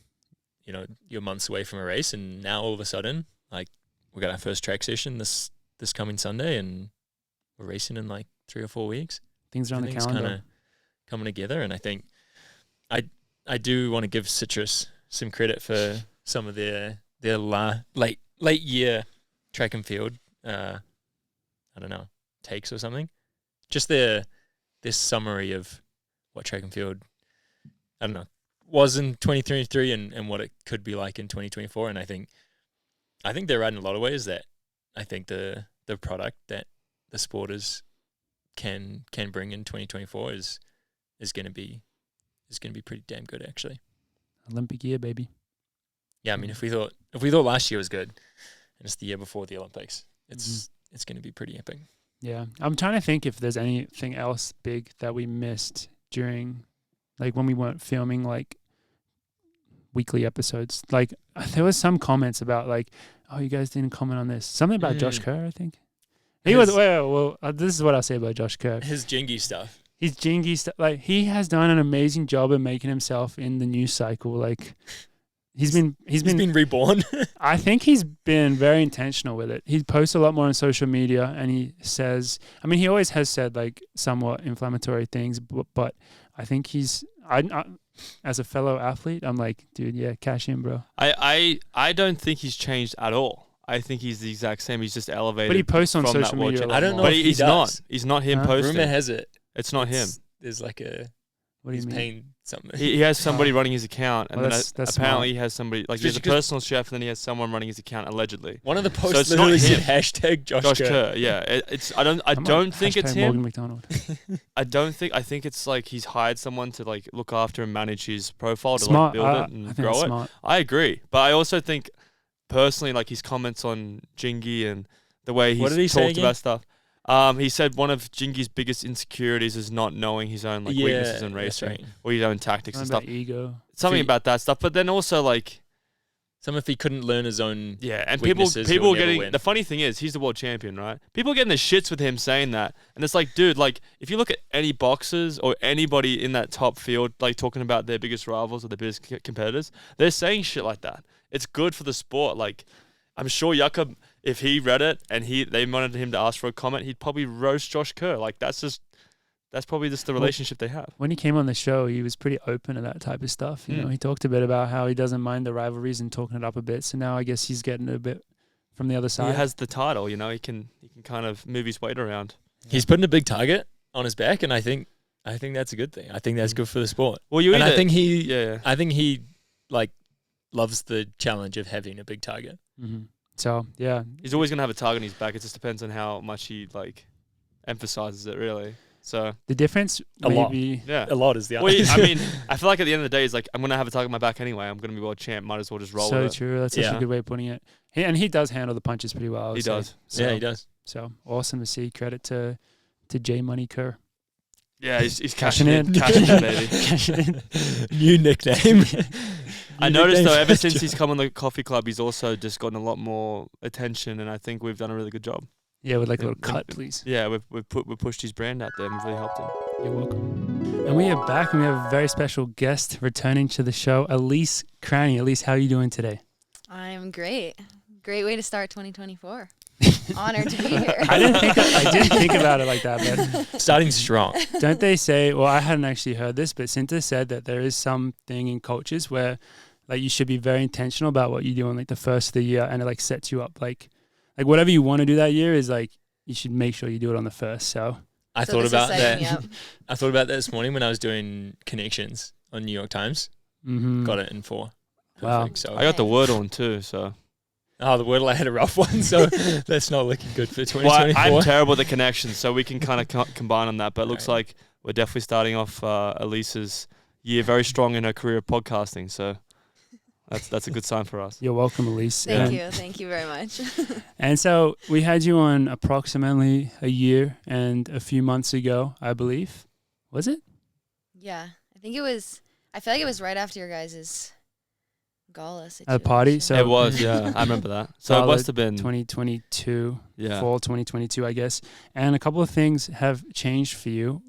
you know you're months away from a race, and now all of a sudden like we got our first track session this coming Sunday, and we're racing in like 3 or 4 weeks. things are on the Everything's calendar. kind of coming together, and I think I do want to give Citrus some credit for some of their late year track and field I don't know, takes or something. Just their summary of what track and field, I don't know, was in 2023 and what it could be like in 2024. And I think they're right in a lot of ways. That I think the product that the sporters can bring in 2024 is going to be pretty damn good, actually. Olympic year, baby. Yeah, I mean, if we thought last year was good, and it's the year before the Olympics, it's going to be pretty epic. Yeah, I'm trying to think if there's anything else big that we missed during, like, when we weren't filming like weekly episodes. Like, there was some comments about like, oh, you guys didn't comment on this. Something about Josh Kerr, I think. He was this is what I'll say about Josh Kerr. His Jingy stuff. His Jingy stuff. Like, he has done an amazing job of making himself in the news cycle. Like, he's been reborn. I think he's been very intentional with it. He posts a lot more on social media, and he says, I mean, he always has said like somewhat inflammatory things, but I think I as a fellow athlete, I'm like, dude, yeah, cash in, bro. I don't think he's changed at all. I think he's the exact same. He's just elevated. But he posts on from social media. watch. I don't know But if he he's does. not. He's not him posting. Rumor has it. It's not him. There's like a. What do you he's mean? paying something. He has somebody running his account, and Well, then that's apparently smart. he has somebody, like, he has a Especially 'cause- personal chef, and then he has someone running his account allegedly. One of the So posts it's not literally said him. hashtag Josh Kerr. Yeah. I don't think it's him. Morgan McDonald. I think it's like he's hired someone to like look after and manage his profile to Smart. like build it I and think grow that's it. smart. I agree, but I also think personally, like, his comments on Jingy and the way What he's did he say talked again? about stuff. He said one of Jingy's biggest insecurities is not knowing his own like weaknesses in that's racing right. or his own tactics and Something stuff. about ego. Something He- about that stuff, but then also like. Some if he couldn't learn his own. Yeah, and weaknesses, people he'll never getting win. the funny thing is he's the world champion, right? People getting the shits with him saying that, and it's like, dude, like if you look at any boxers or anybody in that top field, like talking about their biggest rivals or their biggest competitors, they're saying shit like that. It's good for the sport. Like, I'm sure Jakob, if he read it and they wanted him to ask for a comment, he'd probably roast Josh Kerr. Like, that's probably just the relationship they have. When he came on the show, he was pretty open to that type of stuff. You know, he talked a bit about how he doesn't mind the rivalries and talking it up a bit. So now I guess he's getting a bit from the other side. He has the title, you know. He can kind of move his weight around. He's putting a big target on his back, and I think that's a good thing. I think that's good for the sport. Well, you and either, I think yeah. he like loves the challenge of having a big target. Mm-hmm. So yeah, He's always gonna have a target on his back. It just depends on how much he like emphasizes it, really. So the difference A lot. maybe yeah. A lot is the Well, I mean, I feel like at the end of the day, it's like I'm gonna have a target on my back anyway. I'm gonna be world champ. Might as well just roll so with it. true. That's such Yeah. a good way of putting it. He does handle the punches pretty well. I would He say. does. So, yeah, he does. So awesome to see. Credit to J Money Kerr. Yeah, he's Cashing cashing in. in, cashing in, baby. Cashing in. New nickname. I noticed though, ever since he's come on the coffee club, he's also just gotten a lot more attention, and I think we've done a really good job. Yeah, with like a Yeah, little cut, please. Yeah, we've pushed his brand out there, and we've really helped him. You're welcome. And we are back, and we have a very special guest returning to the show, Elise Cranny. Elise, how are you doing today? I'm great. Great way to start 2024. Honored to be here. I didn't think about it like that, but Starting strong. don't they say? Well, I hadn't actually heard this, but Cinta said that there is something in cultures where, like, you should be very intentional about what you do on like the first of the year, and it like sets you up. Like whatever you want to do that year is like you should make sure you do it on the first. So I So thought this is about setting that. me up. I thought about that this morning when I was doing connections on New York Times. Got it in 4. Wow. Perfect. So I got the word on too, so. the Wordle, I had a rough one, so that's not looking good for Well, 2024. I'm terrible at the connections, so we can kind of combine on that. But it looks Right. like we're definitely starting off Elise's year very strong in her career of podcasting. So that's a good sign for us. You're welcome, Elise. Thank you very much. And so we had you on approximately a year and a few months ago, I believe. Was it? Yeah, I think it was. I feel like it was right after your guys' gala situation. A party. So It was, yeah. I remember that. So it Gala must have been 2022, yeah. fall 2022, I guess. And a couple of things have changed for you.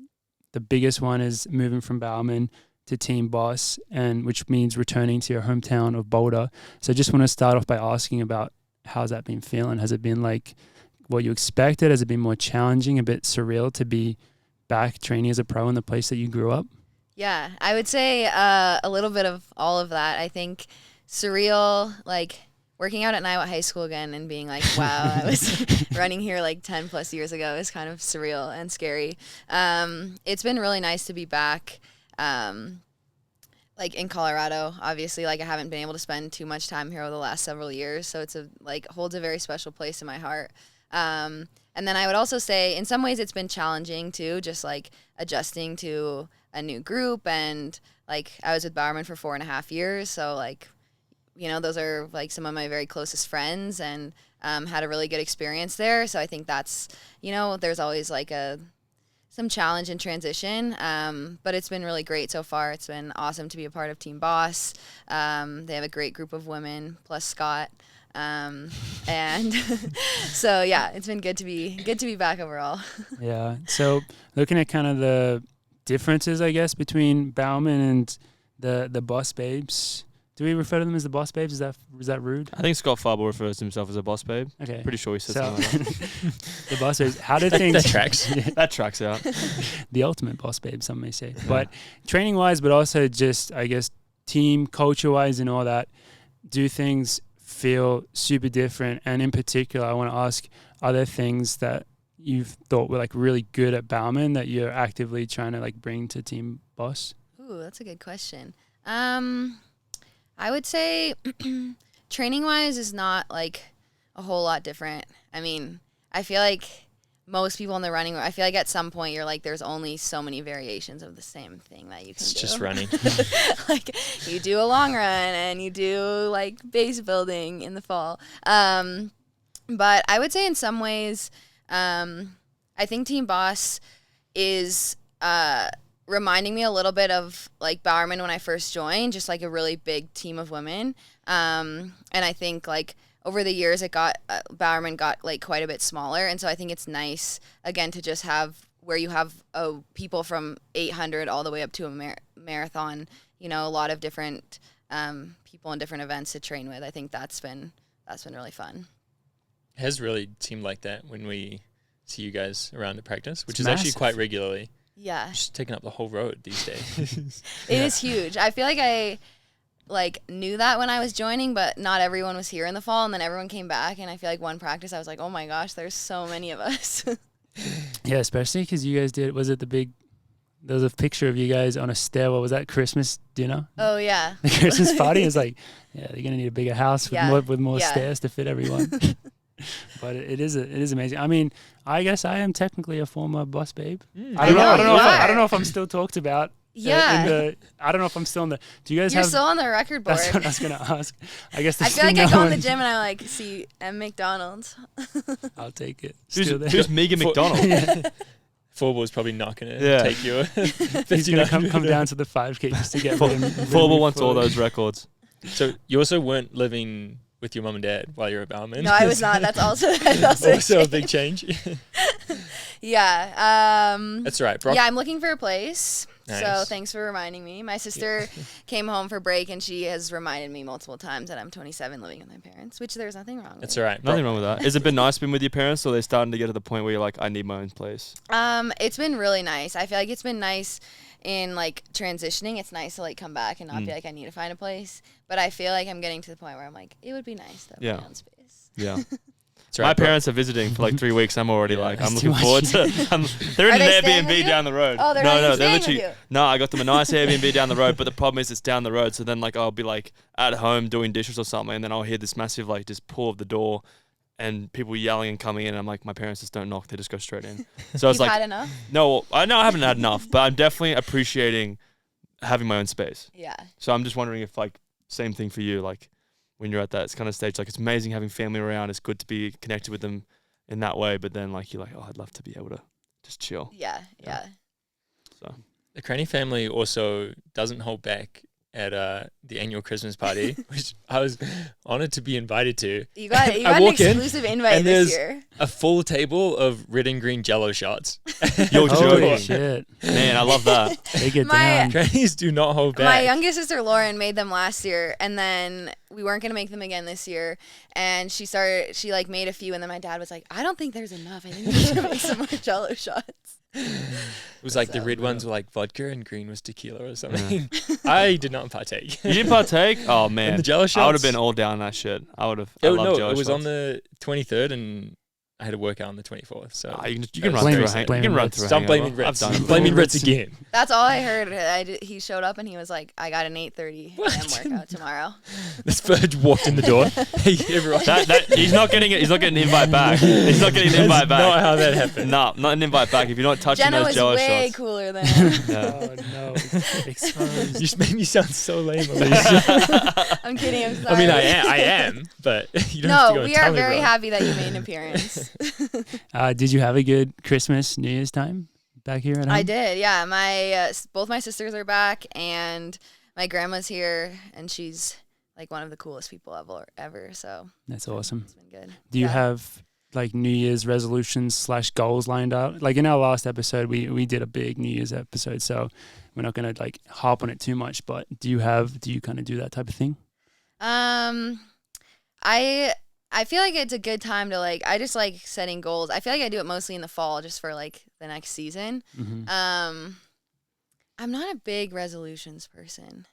The biggest one is moving from Bowerman to Team Boss, and which means returning to your hometown of Boulder. So I just want to start off by asking about how's that been feeling? Has it been like what you expected? Has it been more challenging, a bit surreal to be back training as a pro in the place that you grew up? Yeah, I would say a little bit of all of that. I think surreal, like working out at Niwot High School again and being like, wow, I was running here like 10 plus years ago is kind of surreal and scary. It's been really nice to be back. Like in Colorado, obviously, like I haven't been able to spend too much time here over the last several years, so it's holds a very special place in my heart. And then I would also say, in some ways, it's been challenging too, just like adjusting to a new group, and like I was with Bowerman for 4.5 years, so like, you know, those are like some of my very closest friends, and had a really good experience there. So I think that's, you know, there's always like some challenge in transition, but it's been really great so far. It's been awesome to be a part of Team Boss. They have a great group of women plus Scott, and so yeah, it's been good to be back overall. Yeah. So looking at kind of the differences, I guess, between Bowerman and the Boss Babes. Do we refer to them as the Boss Babes? Is that rude? I think Scott Farble refers to himself as a boss babe. Okay. Pretty sure he says So something like that. the Boss Babes. How did things? That tracks. Yeah, That tracks out. the ultimate Boss Babe, some may say. But training wise, but also just, I guess, team culture wise and all that. Do things feel super different? And in particular, I want to ask: are there things that you've thought were like really good at Bowerman that you're actively trying to like bring to Team Boss? Ooh, that's a good question. I would say training wise is not like a whole lot different. I mean, I feel like most people in the running, I feel like at some point you're like, there's only so many variations of the same thing that you can do. It's just running. Like you do a long run and you do like base building in the fall. But I would say in some ways, I think Team Boss is reminding me a little bit of like Bowerman when I first joined, just like a really big team of women. And I think like over the years it got Bowerman got like quite a bit smaller, and so I think it's nice again to just have where you have people from 800 all the way up to a marathon. You know, a lot of different people and different events to train with. I think that's been really fun. It has really seemed like that when we see you guys around at practice, which is massive. actually quite regularly. Yeah. Just taking up the whole road these days. It is huge. I feel like I knew that when I was joining, but not everyone was here in the fall, and then everyone came back, and I feel like one practice I was like, oh my gosh, there's so many of us. Yeah, especially because you guys did, was it there was a picture of you guys on a stairwell. Was that Christmas dinner? Oh yeah. The Christmas party? It was like, yeah, you're going to need a bigger house with more Yeah. stairs to fit everyone. But it is amazing. I mean, I guess I am technically a former Boss Babe. I don't know if I'm still talked about. Yeah. I don't know if I'm still in the. Do you guys You're have? still on the record board. That's what I was gonna ask. I guess. I feel like I go in the gym and I like see M. McDonald's. I'll take it. Who's, Still there. who's Megan McDonald? Forball's probably not going to Yeah. take you. He's gonna come down to the 5K just to get. Forball wants all those records. So you also weren't living with your mum and dad while you were at Bowerman? No, I was not. That's also also a big change. Yeah. That's right. Brock. Yeah, I'm looking for a place. So Nice. thanks for reminding me. My sister came home for break, and she has reminded me multiple times that I'm 27 living with my parents, which there's nothing wrong with. That's all right. Nothing wrong with that. Has it been nice being with your parents, or are they starting to get to the point where you're like, I need my own place? It's been really nice. I feel like it's been nice in like transitioning. It's nice to like come back and not be like, I need to find a place. But I feel like I'm getting to the point where I'm like, it would be nice to have my own space. Yeah. That's right. My parents are visiting for like 3 weeks. I'm already Yeah. like, I'm That's looking too forward much. to. They're in Are an they staying with Airbnb you? down the road. Oh, they're not even they're staying with literally. you. No, I got them a nice Airbnb down the road, but the problem is it's down the road. So then like I'll be like at home doing dishes or something, and then I'll hear this massive like just pull of the door, and people yelling and coming in. And I'm like, my parents just don't knock; they just go straight in. So I was You've like, had enough? no, I haven't had enough, but I'm definitely appreciating having my own space. Yeah. So I'm just wondering if like same thing for you, like when you're at that kind of stage, like it's amazing having family around. It's good to be connected with them in that way. But then like you're like, oh, I'd love to be able to just chill. Yeah. So The Cranny family also doesn't hold back at the annual Christmas party, which I was honored to be invited to. You got I an walk in, exclusive invite and this there's year. a full table of red and green Jello shots. you're Holy joking. shit. Man, I love that. They get My- down. Crannies do not hold back. My youngest sister Lauren made them last year, and then we weren't gonna make them again this year. And she like made a few, and then my dad was like, "I don't think there's enough. I think we should make some more Jello shots." It was like the So- red ones were like vodka and green was tequila or something. I did not partake. You didn't partake? Oh man, In the Jello I would have shots? been all down that shit. I would have. Oh, I love no, Jello it was shots. on the 23rd and I had to work out on the 24th. So You can That run was through a Thursday. hang. You can run through a Stop blaming hangover. I've Ritz. done it. Blaming Ritz. Ritz again. That's all I heard. He showed up and he was like, "I got an 8:30 a.m. workout tomorrow." This Verge walked in the door. Hey, everyone. He's not getting it. He's not getting an invite back. He's not getting an invite That's not back. how that happened. Nah, not an invite back. If you're not touching Jenna those was Jello way shots. cooler than him. Yeah. Oh no. Exposed. You just made me sound so lame, Elise. I'm kidding. I'm sorry. I mean, I am, but you don't have to No, go we and tell are me, very bro. happy that you made an appearance. Did you have a good Christmas, New Year's time back here at home? I did, yeah. My both my sisters are back, and my grandma's here, and she's like one of the coolest people ever. So That's awesome. it's been good. Do you Yeah. have like New Year's resolutions / goals lined out? Like in our last episode, we did a big New Year's episode, so we're not gonna like harp on it too much. But do you kind of do that type of thing? I feel like it's a good time to like. I just like setting goals. I feel like I do it mostly in the fall, just for like the next season. Mm-hmm. I'm not a big resolutions person.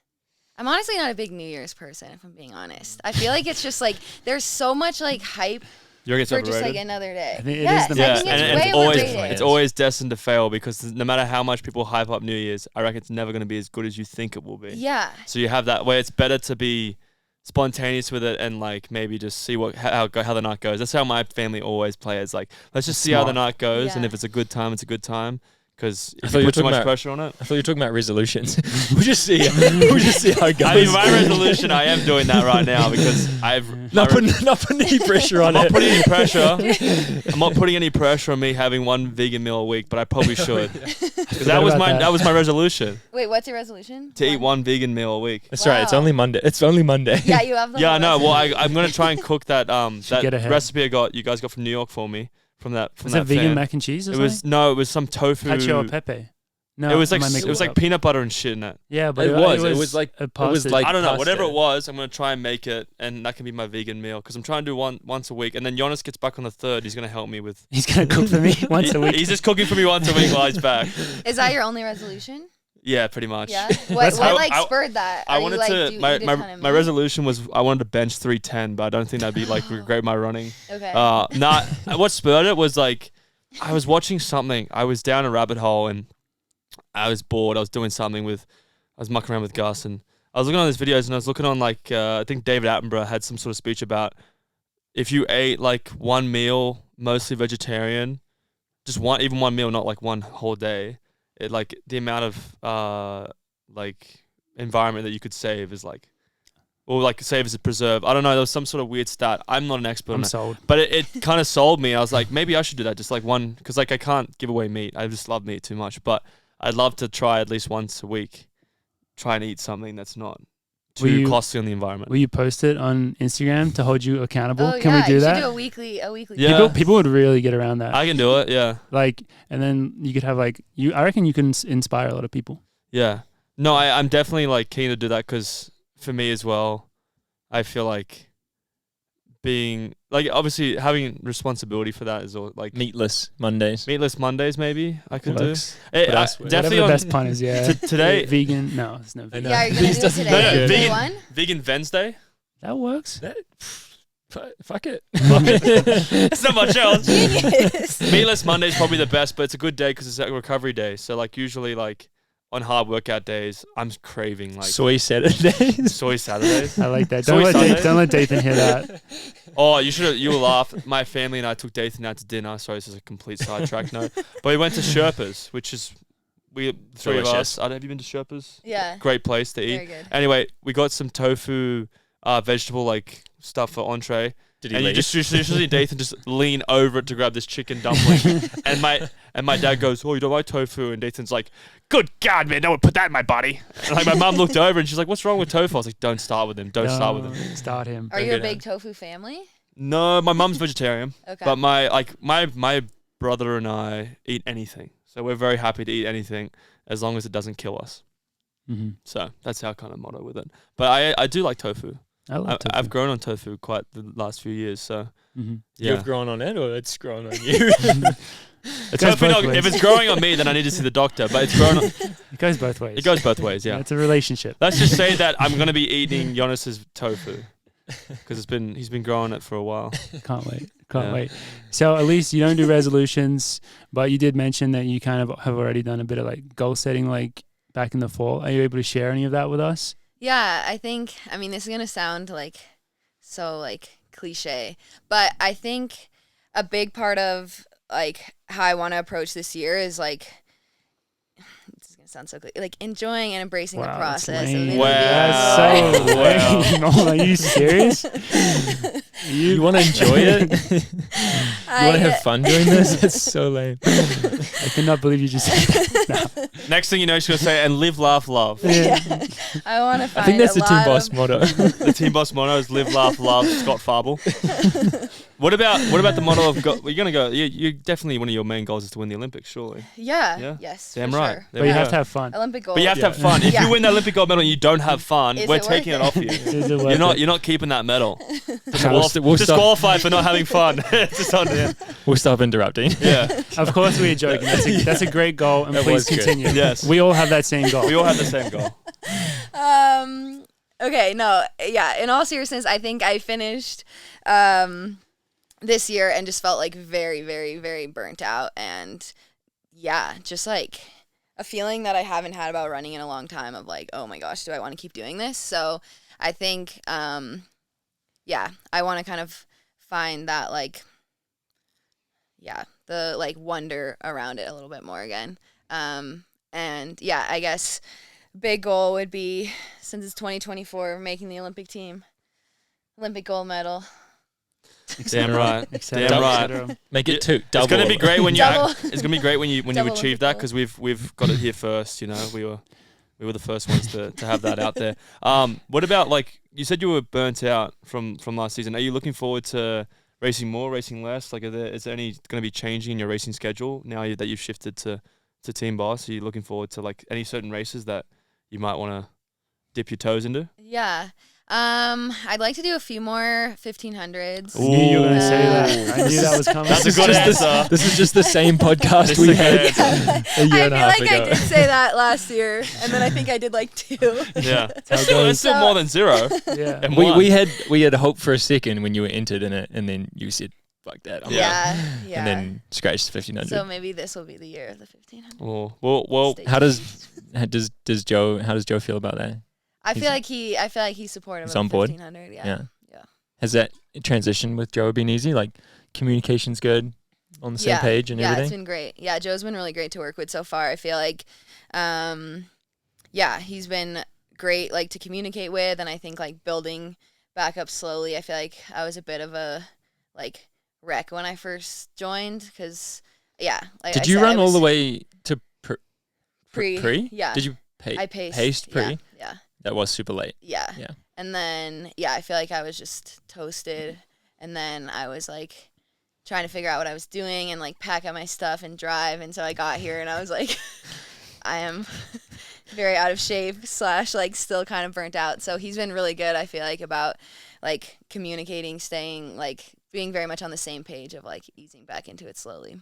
I'm honestly not a big New Year's person, if I'm being honest. I feel like it's just like there's so much like hype You're for overrated. just like another day. I think it is Yes, the I most think and it's overrated. way always overrated. it's always destined to fail because no matter how much people hype up New Year's, I reckon it's never going to be as good as you think it will be. Yeah. So you have that way. It's better to be spontaneous with it and like maybe just see how the night goes. That's how my family always play. It's like let's just see how the Smart. night goes, and Yeah. if it's a good time, it's a good time. Because I if thought you you were put too talking much about- pressure on it. I thought you were talking about resolutions. We'll just see how it goes. I mean, my resolution, I am doing that right now because I've not putting any pressure on I'm not it. putting any pressure. I'm not putting any pressure on me having one vegan meal a week, but I probably should. Because that was my resolution Wait, what's your resolution? to eat one vegan meal a week. That's right. It's Wow. only Monday. It's only Monday. Yeah, you have the Yeah, whole no. Well, recipe. I'm gonna try and cook that Should get ahead. recipe you guys got from New York for me from that Was that vegan fan. mac and cheese or It something? was some tofu. Cacio e pepe. No, it was like am I making it was it like up? peanut butter and shit in it. Yeah, but It was like- a it was pasta. like- I don't know, pasta. whatever it was. I'm gonna try and make it, and that can be my vegan meal because I'm trying to do one once a week. And then Jonas gets back on the 3rd. He's gonna help me with. He's gonna cook for me once a week. He's just cooking for me once a week while he's back. Is that your only resolution? Yeah, pretty much. Yeah. That's What how- like I- spurred that? I Are wanted you, like, to. do you My eat a ton of my meat? resolution was I wanted to bench 310, but I don't think that'd be like regret my running. Okay. Not what spurred it was like I was watching something. I was down a rabbit hole and I was bored. I was doing something I was mucking around with Gus and I was looking on these videos and I was looking on like I think David Attenborough had some sort of speech about if you ate like one meal, mostly vegetarian, just even one meal, not like one whole day, it like the amount of like environment that you could save is like. Or like save as a preserve. I don't know. There was some sort of weird stat. I'm not an expert on I'm it. sold. But it kind of sold me. I was like, maybe I should do that. Just like one, because like I can't give away meat. I just love meat too much. But I'd love to try at least once a week, try and eat something that's not Will too you- costly on the environment. Will you post it on Instagram to hold you accountable? Oh, Can yeah, we do you that? should do a weekly. Yeah. People would really get around that. I can do it. Yeah. Like, and then you could have like you. I reckon you can inspire a lot of people. Yeah. No, I'm definitely like keen to do that because for me as well, I feel like being like obviously having responsibility for that is all like Meatless Mondays. meatless Mondays. Maybe I could do. Works. It, What else? definitely Whatever the on best pun is, yeah. today. Vegan? No, there's no vegan. know. Yeah, are you gonna These do it doesn't- today? no, Day vegan- one? Vegan Wednesday. That works. Fuck it. It's not much else. Genius. Meatless Monday is probably the best, but it's a good day because it's a recovery day. So like usually like on hard workout days, I'm craving like Soy Saturdays. soy Saturdays. I like that. Soy Sunday. Don't let Dathan hear that. Oh, you will laugh. My family and I took Dathan out to dinner. Sorry, this is a complete sidetrack. No, but we went to Sherpa's, which we three of us. Delicious. Have you been to Sherpa's? Yeah. Great place to eat. Very good. Anyway, we got some tofu, vegetable like stuff for entree. Did he And you leave? just see Dathan just lean over it to grab this chicken dumpling, and my dad goes, "Oh, you don't like tofu?" And Dathan's like, "Good God, man, no one put that in my body." And like my mum looked over and she's like, "What's wrong with tofu?" I was like, "Don't start with him. Don't start with him." Start him. Are Don't you a go big down. tofu family? No, my mum's vegetarian, Okay. but my brother and I eat anything, so we're very happy to eat anything as long as it doesn't kill us. Mm-hmm. So that's our kind of motto with it. But I do like tofu. I love tofu. I've grown on tofu quite the last few years, so Mm-hmm. yeah. You've grown on it, or it's grown on you? It's Goes hopefully both not, ways. if it's growing on me, then I need to see the doctor. But it's grown. It goes both ways. It goes both ways. Yeah. It's a relationship. Let's just say that I'm gonna be eating Jonas's tofu because he's been growing it for a while. Can't wait. Can't Yeah. wait. So at least you don't do resolutions, but you did mention that you kind of have already done a bit of like goal setting like back in the fall. Are you able to share any of that with us? Yeah, I mean, this is going to sound like so like cliche, but I think a big part of like how I want to approach this year is like, this is going to sound so like enjoying and embracing the Wow, that's process. lame. living Wow. That's so Wow. lame. Oh, are you serious? You want to enjoy it? You want to have fun doing this? It's so lame. I cannot believe you just said that. Next thing you know, she's gonna say, "And live, laugh, love." Yeah. I want to I find think that's a the team lot boss of- motto. The team boss motto is "Live, laugh, love." Scott Farble. What about the motto of? You're gonna go. You definitely one of your main goals is to win the Olympics, surely. Yeah. Yeah. Yes. Damn for right. Sure. There But you we have go. to have fun. Olympic gold. But you have to have Yeah. fun. If Yeah. you win the Olympic gold medal and you don't have fun, Is we're it worth taking it it? off you. Is it worth it? You're not keeping that medal. We'll stop. Disqualified for not having fun. It's just on there. We'll stop interrupting. Yeah. Of course we are joking. That's a great goal, and That please was good. continue. Yes. We all have that same goal. We all have the same goal. Okay. No. Yeah. In all seriousness, I think I finished this year and just felt like very, very, very burnt out, and yeah, just like a feeling that I haven't had about running in a long time of like, oh my gosh, do I want to keep doing this? So I think, yeah, I want to kind of find that like, yeah, the like wonder around it a little bit more again. And yeah, I guess big goal would be, since it's 2024, making the Olympic team, Olympic gold medal. Damn right. Et cetera, Damn et right. cetera. Make it two. Double. It's gonna be great when you. Double. It's gonna be great when you Double achieve Olympic that, gold. because we've got it here first. You know, we were the first ones to have that out there. What about, like, you said you were burnt out from last season? Are you looking forward to racing more, racing less? Like, is there any going to be changing in your racing schedule now that you've shifted to Team Boss? Are you looking forward to like any certain races that you might want to dip your toes into? Yeah. I'd like to do a few more 1500s. I knew you were going to say that. Ooh. I knew that was coming. That's a good answer. This is just the same podcast This we is a had good answer. a year I and a feel half like I ago. did say that last year, and then I think I did like 2. Yeah, how that's it still goes. more than 0. Yeah. And We one. we had hope for a second when you were entered in it, and then you said, "Fuck that." I'm Yeah. out." Yeah. And then scratched the 1500. So maybe this will be the year of the 1500. Well, Stay how tuned. does Joe feel about that? I he's- feel like he's supportive he's of on board? 1500. Yeah. Yeah. Yeah. Has that transition with Joe been easy? Like, communication's good, on the same Yeah. page and Yeah, it's everything? been great. Yeah, Joe's been really great to work with so far. I feel like, yeah, he's been great, like, to communicate with, and I think, like, building back up slowly. I feel like I was a bit of a, like, wreck when I first joined, because, yeah. Like Did I you said, I run all was the way to pre? Yeah. Did you I paced. paced pre? Yeah. Yeah. That was super late. Yeah. Yeah. And then, yeah, I feel like I was just toasted. And then I was like trying to figure out what I was doing and like pack up my stuff and drive. And so I got here and I was like, I am very out of shape / like still kind of burnt out. So he's been really good, I feel like, about like communicating, staying like being very much on the same page of like easing back into it slowly.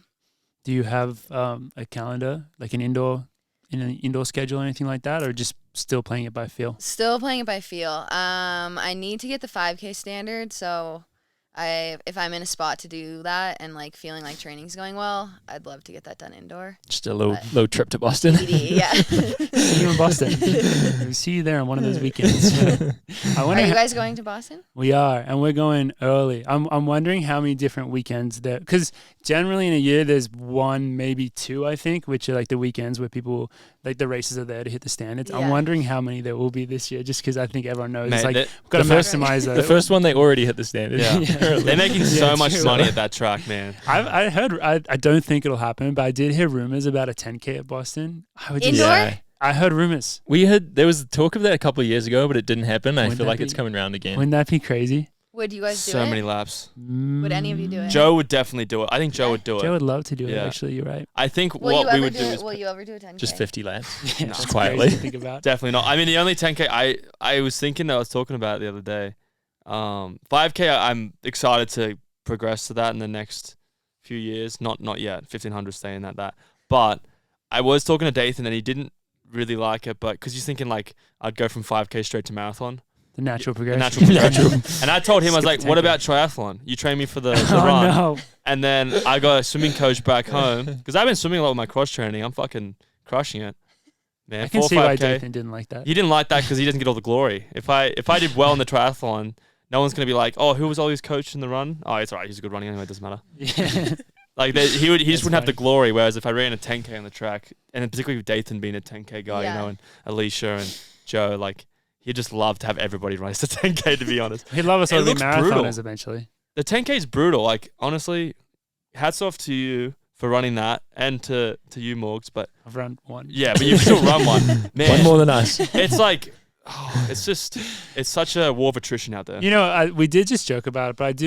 Do you have a calendar, like an indoor schedule or anything like that, or just still playing it by feel? Still playing it by feel. I need to get the 5K standard, so if I'm in a spot to do that and like feeling like training's going well, I'd love to get that done indoor. Just a little trip to Boston. TBD, yeah. See you in Boston. We'll see you there on one of those weekends. I Are wonder you guys going to Boston? we are, and we're going early. I'm wondering how many different weekends there, because generally in a year there's one, maybe two, I think, which are like the weekends where people like the races are there to hit the standards. Yeah. I'm wondering how many there will be this year, just because I think everyone knows Mate, it's like the- we've got to the first- maximize The that. first one they already hit the standard. Yeah. They're making so Yeah, much true. money at that track, man. I heard. I don't think it'll happen, but I did hear rumors about a 10K at Boston. I would just, Indoor? Yeah. I heard rumors. There was talk of that a couple of years ago, but it didn't happen. I Wouldn't feel that like it's be- coming around again. Wouldn't that be crazy? Would you guys do So it? many laps. Would any of you do it? Joe would definitely do it. I think Joe Yeah. would do Joe it. would love to do it. Yeah. Actually, you're right. I think Will what you we ever would do do it? is Will you ever do a 10K? Just 50 laps. Yeah, Just that's quietly. crazy to think about. definitely not. I mean, the only 10K I was thinking, I was talking about it the other day. 5K, I'm excited to progress to that in the next few years. Not yet. 1500 staying at that. But I was talking to Dathan and he didn't really like it, but because he's thinking like I'd go from 5K straight to marathon. The natural The progression. natural progression. And I told him, I was Skip like, what 10K. about triathlon? You train me for the Oh run. no! And then I got a swimming coach back home because I've been swimming a lot with my cross training. I'm fucking crushing it. Man, I can 4 see why 5K. Dathan didn't like that. He didn't like that because he doesn't get all the glory. If I did well in the triathlon, no one's gonna be like, oh, who was Ollie's coach in the run? Oh, it's alright. He's a good running anyway. It doesn't matter. Yeah. Like he just That's wouldn't have the funny. glory. Whereas if I ran a 10K on the track, and then particularly with Dathan being a 10K guy, Yeah. you know, and Alicia and Joe, like he'd just love to have everybody race the 10K. To be honest, He'd love us It all to be looks brutal. marathoners eventually. the 10K is brutal. Like honestly, hats off to you for running that, and to you, Morgs. But I've run one. yeah, but you still run one, man. One more than us. It's like, it's such a war of attrition out there. You know, we did just joke about it, but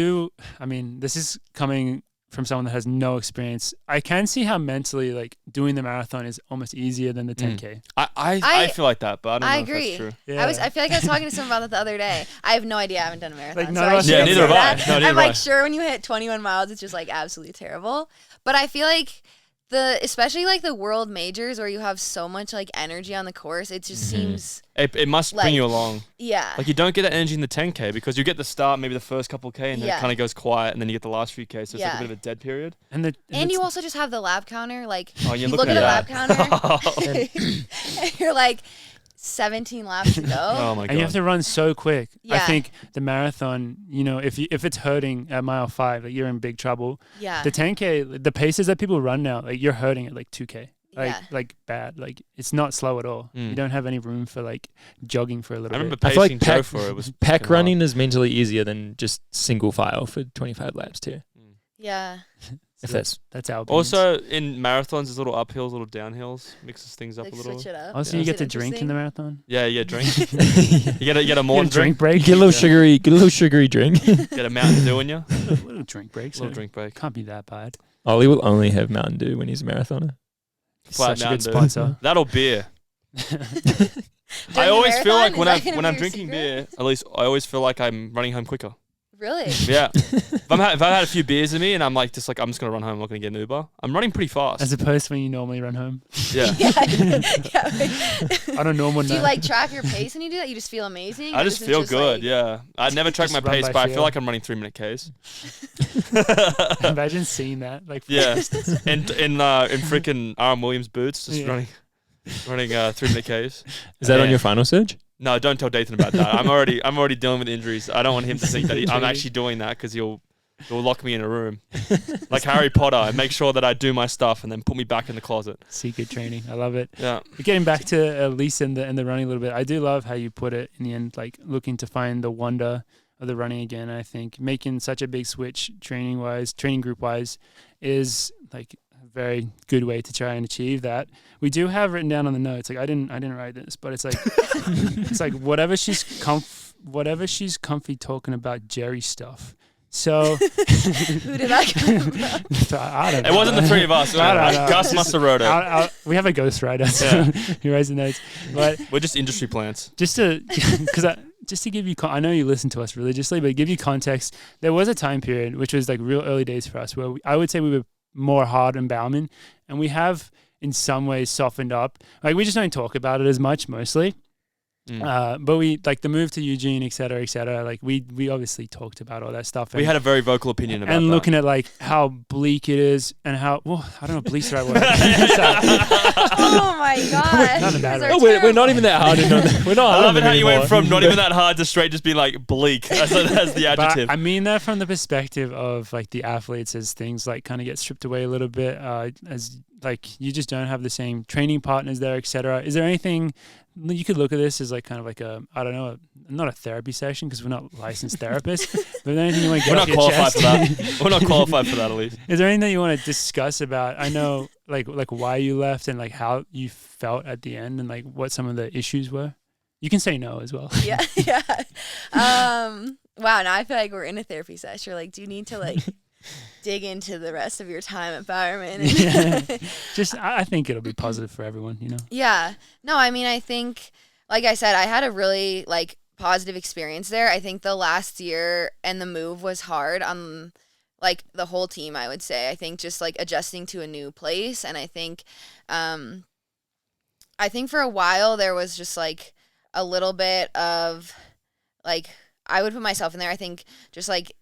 I mean, this is coming from someone that has no experience. I can see how mentally, like, doing the marathon is almost easier than the 10K. I feel like that, but I don't know agree. if that's true. Yeah. I feel like I was talking to someone about that the other day. I have no idea. I haven't done a marathon. Like, so none of I us shouldn't Yeah, neither say have I. that. No, neither I'm have I. like, sure, when you hit 21 miles, it's just like absolutely terrible. But I feel like especially like the world majors where you have so much like energy on the course, it just seems, It must Like- bring you along. yeah. Like you don't get that energy in the 10K because you get the start, maybe the first couple K, and then it Yeah. kind of goes quiet, and then you get the last few K, so it's like a Yeah. bit of a dead period. And And you also just have the lap counter. Like, Oh, you're you look looking at the at lap that. counter, and you're like, 17 laps to go. Oh my and you have god. to run so quick. I Yeah. think the marathon, you know, if it's hurting at mile 5, like, you're in big trouble. Yeah. The 10K, the paces that people run now, like, you're hurting at like 2K. Yeah. Like bad. Like, it's not slow at all. Mm. You don't have any room for like jogging for a I little remember bit. I feel like pacing Joe pack- for it was Pack fucking running is mentally easier than just single file for 25 laps too. hard. Yeah. If So that's that's our opinions. Also in marathons, there's little uphills, little downhills, mixes things up Like a little. switch it up. Also, Yeah. you Is get it to drink in the marathon. Yeah, you get a drink. you you get a You get morning a drink drink. break. get a little sugary drink. Get a Mountain Dew in you. little drink break. So Little drink break. can't be that bad. Ollie will only have Mountain Dew when he's a marathoner. Flat Such a good Mountain Dew. sponsor. That'll beer. During I the always feel marathon? like Is when that gonna when be I'm your drinking secret? beer, at least I always feel like I'm running home quicker. Really? Yeah. if I've had a few beers in me and I'm like I'm just gonna run home, I'm not gonna get an Uber. I'm running pretty fast. As opposed to when you normally run home. Yeah. yeah. yeah. On a normal Do you night. like track your pace when you do that? You just feel amazing? I Or just is it feel good, like- yeah. I never track Just my run pace, by but I feel. feel like I'm running 3-minute Ks. Imagine seeing that. Like, Yeah. in freaking RM Williams boots, just Yeah. running 3-minute Ks. Is that on Yeah. your final surge? No, don't tell Dathan about that. I'm already dealing with injuries. I don't want him to think that I'm Training. actually doing that because he'll lock me in a room like Harry Potter and make sure that I do my stuff and then put me back in the closet. secret training. I love it. Yeah. But getting back to Elise and the running a little bit, I do love how you put it in the end, like looking to find the wonder of the running again. I think making such a big switch training group wise is like a very good way to try and achieve that. We do have written down on the notes, like I didn't write this, but it's like it's like whatever she's comfy talking about Jerry stuff. So Who did that come from? I don't know. It wasn't the three of us. I don't know. Gus must have wrote it. We have a ghostwriter, so Yeah. he writes the notes. But We're just industry plants. just to give you, I know you listen to us religiously, but give you context. There was a time period which was like real early days for us, where I would say we were more hard on Bowerman, and we have in some ways softened up. Like we just don't talk about it as much, mostly. But we like the move to Eugene, et cetera, et cetera. Like we obviously talked about all that stuff. We had a very vocal opinion about and that. looking at like how bleak it is and how I don't know if bleak's the right word. Oh my god! Not a bad No, we're not even that hard. We're not. I love it how you went anymore. from not even that hard to straight just be like bleak. That's the adjective. But I mean that from the perspective of like the athletes, as things like kind of get stripped away a little bit, as like you just don't have the same training partners there, etc. Is there anything you could look at this as like kind of like a, I don't know, not a therapy session because we're not licensed therapists, but anything you want to get We're off not your qualified chest? for that. We're not qualified for that, Elise. Is there anything that you want to discuss about? I know like why you left and like how you felt at the end and like what some of the issues were. You can say no as well. Yeah. Wow. Now I feel like we're in a therapy session. Like, do you need to like dig into the rest of your time at Bowerman? Yeah. Just I think it'll be positive for everyone, you know. Yeah. No, I mean, I think, like I said, I had a really like positive experience there. I think the last year and the move was hard on like the whole team, I would say. I think just like adjusting to a new place. And I think for a while there was just like a little bit of like, I would put myself in there, I think just like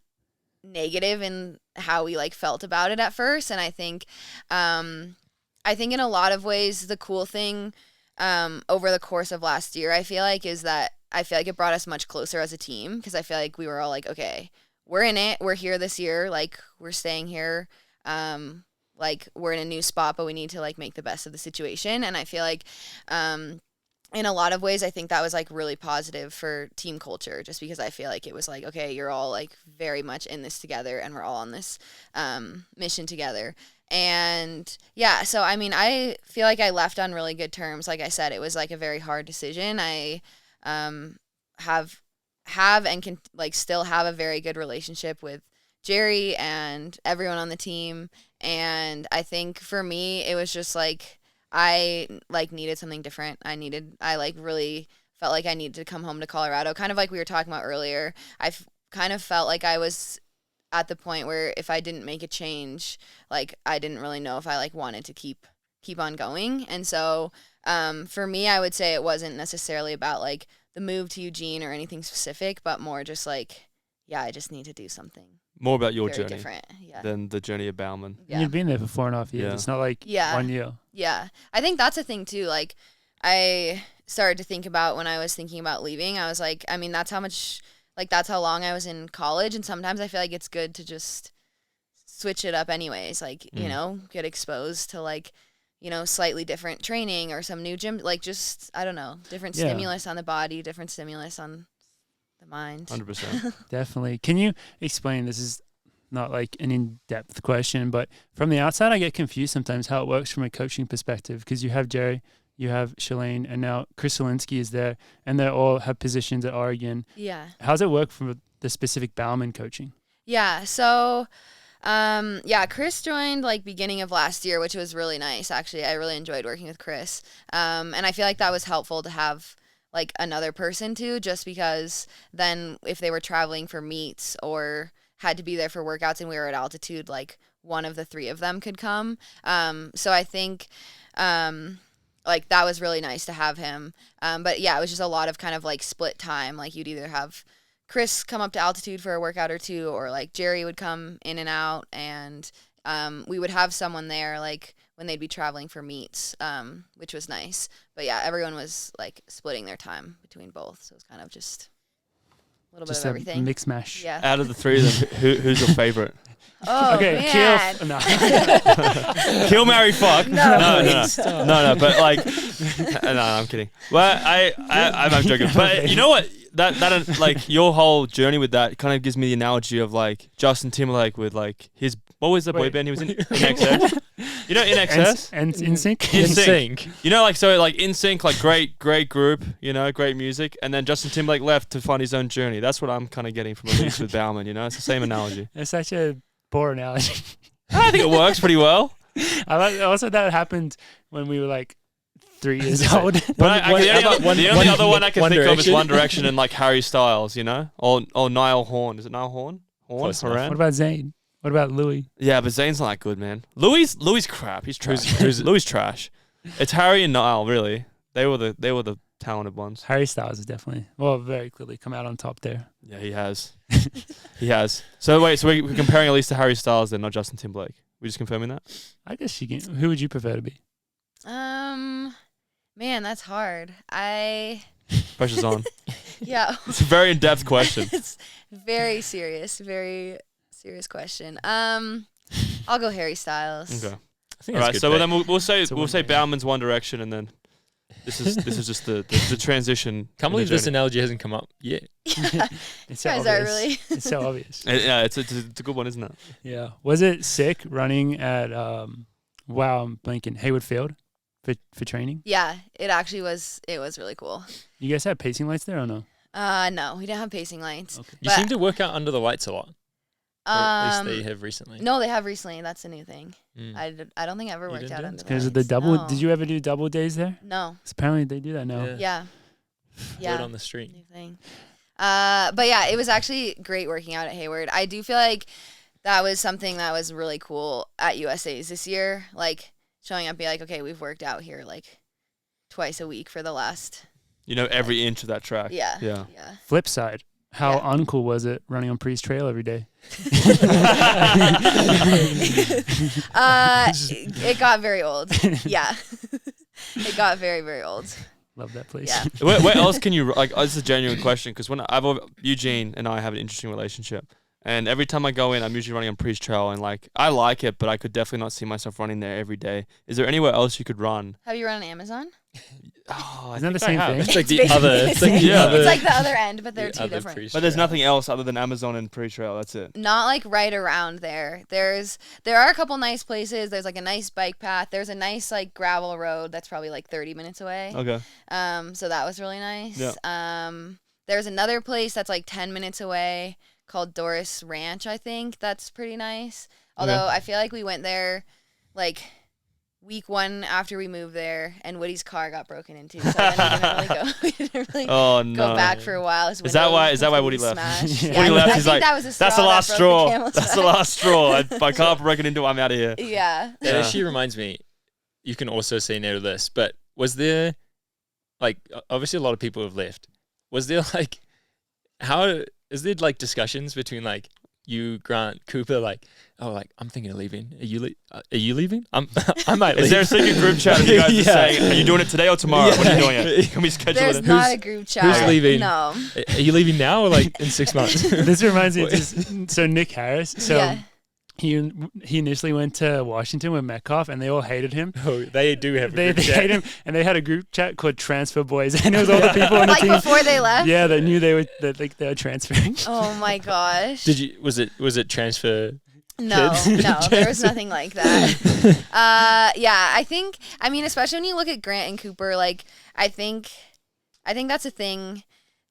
negative in how we like felt about it at first. And I think in a lot of ways, the cool thing over the course of last year, I feel like, is that I feel like it brought us much closer as a team, because I feel like we were all like, okay, we're in it. We're here this year. Like, we're staying here. Like, we're in a new spot, but we need to like make the best of the situation. And I feel like in a lot of ways, I think that was like really positive for team culture, just because I feel like it was like, okay, you're all like very much in this together and we're all on this mission together. And yeah, so I mean, I feel like I left on really good terms. Like I said, it was like a very hard decision. I have and can like still have a very good relationship with Jerry and everyone on the team. And I think for me, it was just like I like needed something different. I like really felt like I needed to come home to Colorado, kind of like we were talking about earlier. Kind of felt like I was at the point where if I didn't make a change, like I didn't really know if I like wanted to keep on going. And so for me, I would say it wasn't necessarily about like the move to Eugene or anything specific, but more just like, yeah, I just need to do something More about your very journey different. Yeah. than the journey of Bowerman. Yeah. You've been there for 4.5 years. Yeah. It's not like Yeah. 1 year. Yeah. I think that's a thing too. Like, I started to think about when I was thinking about leaving, I was like, I mean, that's how long I was in college. And sometimes I feel like it's good to just switch it up anyways. Like, you know, get exposed to like, you know, slightly different training or some new gym, like just, I don't know, different Yeah. stimulus on the body, different stimulus on the mind. 100%. Definitely. Can you explain, this is not like an in-depth question, but from the outside, I get confused sometimes how it works from a coaching perspective, because you have Jerry, you have Shalane, and now Chris Zielinski is there, and they all have positions at Oregon. Yeah. How's it work from the specific Bowerman coaching? Yeah. So, Chris joined like beginning of last year, which was really nice. Actually, I really enjoyed working with Chris. And I feel like that was helpful to have like another person too, just because then if they were traveling for meets or had to be there for workouts and we were at altitude, like one of the three of them could come. So I think, like that was really nice to have him. But yeah, it was just a lot of kind of like split time. Like you'd either have Chris come up to altitude for a workout or two, or like Jerry would come in and out, and we would have someone there like when they'd be traveling for meets, which was nice. But yeah, everyone was like splitting their time between both, so it was kind of just a little Just bit of a everything. mix mash. Yeah. Out of the three of them, who's your favorite? Oh Okay, man. Kill. No. Kill, marry, fuck. No, No, but like, no, I'm kidding. Well, I'm joking. But you know what? That like your whole journey with that kind of gives me the analogy of like Justin Timberlake with like his, what was the boy Wait. band he was in? InXS. You know InXS? And NSYNC? NSYNC. You know, like, so like NSYNC, like great group, you know, great music, and then Justin Timberlake left to find his own journey. That's what I'm kind of getting from Elise with Bowerman. You know, it's the same analogy. It's such a poor analogy. I think it works pretty well. I like also that happened when we were like 3 years old. But the only other one I can One think of is Direction. One Direction and like Harry Styles, you know, or Niall Horn. Is it Niall Horn? Close enough. What about Zayn? What about Louis? Yeah, but Zayn's not that good, man. Louis crap. He's trash. Louis trash. It's Harry and Niall, really. They were the talented ones. Harry Styles is definitely, very clearly come out on top there. Yeah, he has. He has. So wait, so we're comparing Elise to Harry Styles then, not Justin Timberlake. We just confirming that? I guess you can. Who would you prefer to be? Man, that's hard. Pressure's on. Yeah. It's a very in-depth question. It's very serious question. I'll go Harry Styles. Okay. I think All right. that's So good then we'll say It's a win. Bowerman's One Direction, and then this is just the transition. Can't believe this analogy hasn't come up yet. It's so Guys are obvious. really. It's so obvious. Yeah, it's a good one, isn't it? Yeah. Was it sick running at I'm blanking Hayward Field for training? Yeah, it actually was. It was really cool. You guys had pacing lights there or no? No, we didn't have pacing lights. Okay. You But, seem to work out under the lights a lot. Or at least they have recently. No, they have recently. That's a new thing. Mm. I don't think I ever You worked didn't out do it? under the Because of lights. the double. No. Did you ever do double days there? No. 'Cause apparently they do that now. Yeah. Yeah. Word Yeah. on the street. New thing. But yeah, it was actually great working out at Hayward. I do feel like that was something that was really cool at USA's this year. Like showing up, be like, okay, we've worked out here like twice a week for the last. You know every inch of that track. Yeah. Yeah. Yeah. Flip side, how Yeah. uncool was it running on Priest Trail every day? It got very old. Yeah. It got very, very old. Love that place. Yeah. Where else can you like? This is a genuine question because when Eugene and I have an interesting relationship, and every time I go in, I'm usually running on Priest Trail, and like I like it, but I could definitely not see myself running there every day. Is there anywhere else you could run? Have you run on Amazon? Oh, Isn't that the same thing? It's like the basically other. the It's like same. the Yeah. other. It's like the other end, but they're the two other different. priest But there's trail. nothing else other than Amazon and Priest Trail. That's it. Not like right around there. There are a couple nice places. There's like a nice bike path. There's a nice like gravel road that's probably like 30 minutes away. Okay. So that was really nice. Yeah. There's another place that's like 10 minutes away called Doris Ranch, I think. That's pretty nice. Although I feel like we went there like week 1 after we moved there, and Woody's car got broken into. So then we didn't really Oh go no. back for a while. His Is that why- window is that why was Woody left? smashed. Yeah. Yeah, Woody I left, think he's like, that was the That's the straw last that broke straw. the camel's That's the back." last straw. My car broken into. I'm out of here. Yeah. Yeah, Yeah. she reminds me. You can also say no to this, but was there, like, obviously a lot of people have left. Was there like, is there like discussions between like you, Grant, Cooper, like, oh, like I'm thinking of leaving. Are you leaving? I might leave. Is there a secret group chat of you guys just Yeah. saying, are you doing it today or tomorrow? Yeah. When are you doing it? Can we schedule There's it? not a group chat. who's leaving? No. Are you leaving now or like in 6 months? This reminds me of just, so Nick Harris. So Yeah. he initially went to Washington with Metcalf, and they all hated him. Oh, they do have a They group chat. hate him, and they had a group chat called Transfer Boys, and it was all the people on the Like team. before they left? Yeah, that knew they were transferring. Oh my gosh. Was it transfer? No, kids? no, there was nothing like that. Yeah, I mean, especially when you look at Grant and Cooper, like, I think that's a thing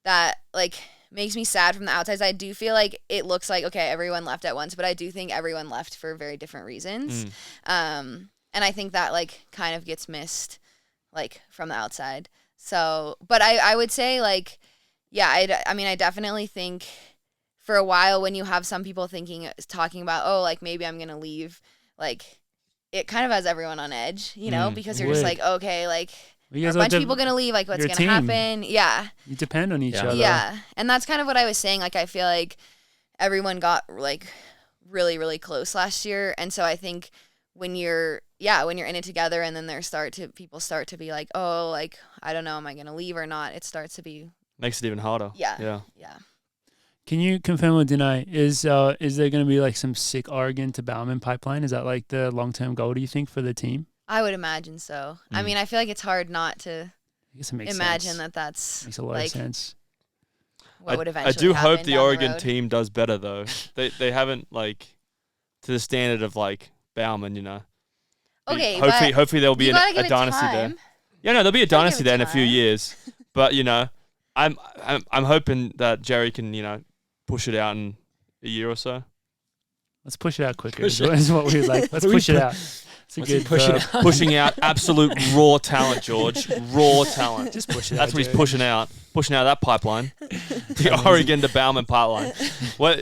that, like, makes me sad from the outside. I do feel like it looks like, okay, everyone left at once, but I do think everyone left for very different reasons. And I think that, like, kind of gets missed, like, from the outside. So, but I would say, like, yeah, I mean, I definitely think for a while when you have some people talking about, oh, like maybe I'm going to leave, like it kind of has everyone on edge, you know, because you're just Would. like, okay, like You are guys a all bunch of people going to leave, like what's you're a going to team. happen? Yeah. You depend on each Yeah. other. Yeah. And that's kind of what I was saying. Like, I feel like everyone got like really, really close last year. And so I think when you're in it together and then people start to be like, oh, like, I don't know, am I going to leave or not? It starts to be, Makes it even harder. Yeah. Yeah. yeah. Can you confirm or deny? Is there going to be like some sick Oregon to Bowerman pipeline? Is that like the long term goal? Do you think for the team? I would imagine so. I mean, I feel like it's hard not to I guess it makes imagine sense. that's Makes a lot like of sense. what would I eventually do hope happen the down Oregon road. team does better though. They haven't like to the standard of like Bowerman, you know. Okay, Hopefully there'll be you gotta a give it dynasty there. time. Yeah, no, there'll be a Gotta dynasty give there it in a few time. years. But you know, I'm hoping that Jerry can push it out in a year or so. Let's push it out quicker. Push Is what we would like. Let's push it out. It's a What's he good pushing verb. out? Pushing out absolute raw talent, George. Raw talent. Just push it That's out, what he's Jared. pushing out. Pushing out that pipeline. The Oregon to Bowerman pipeline. What?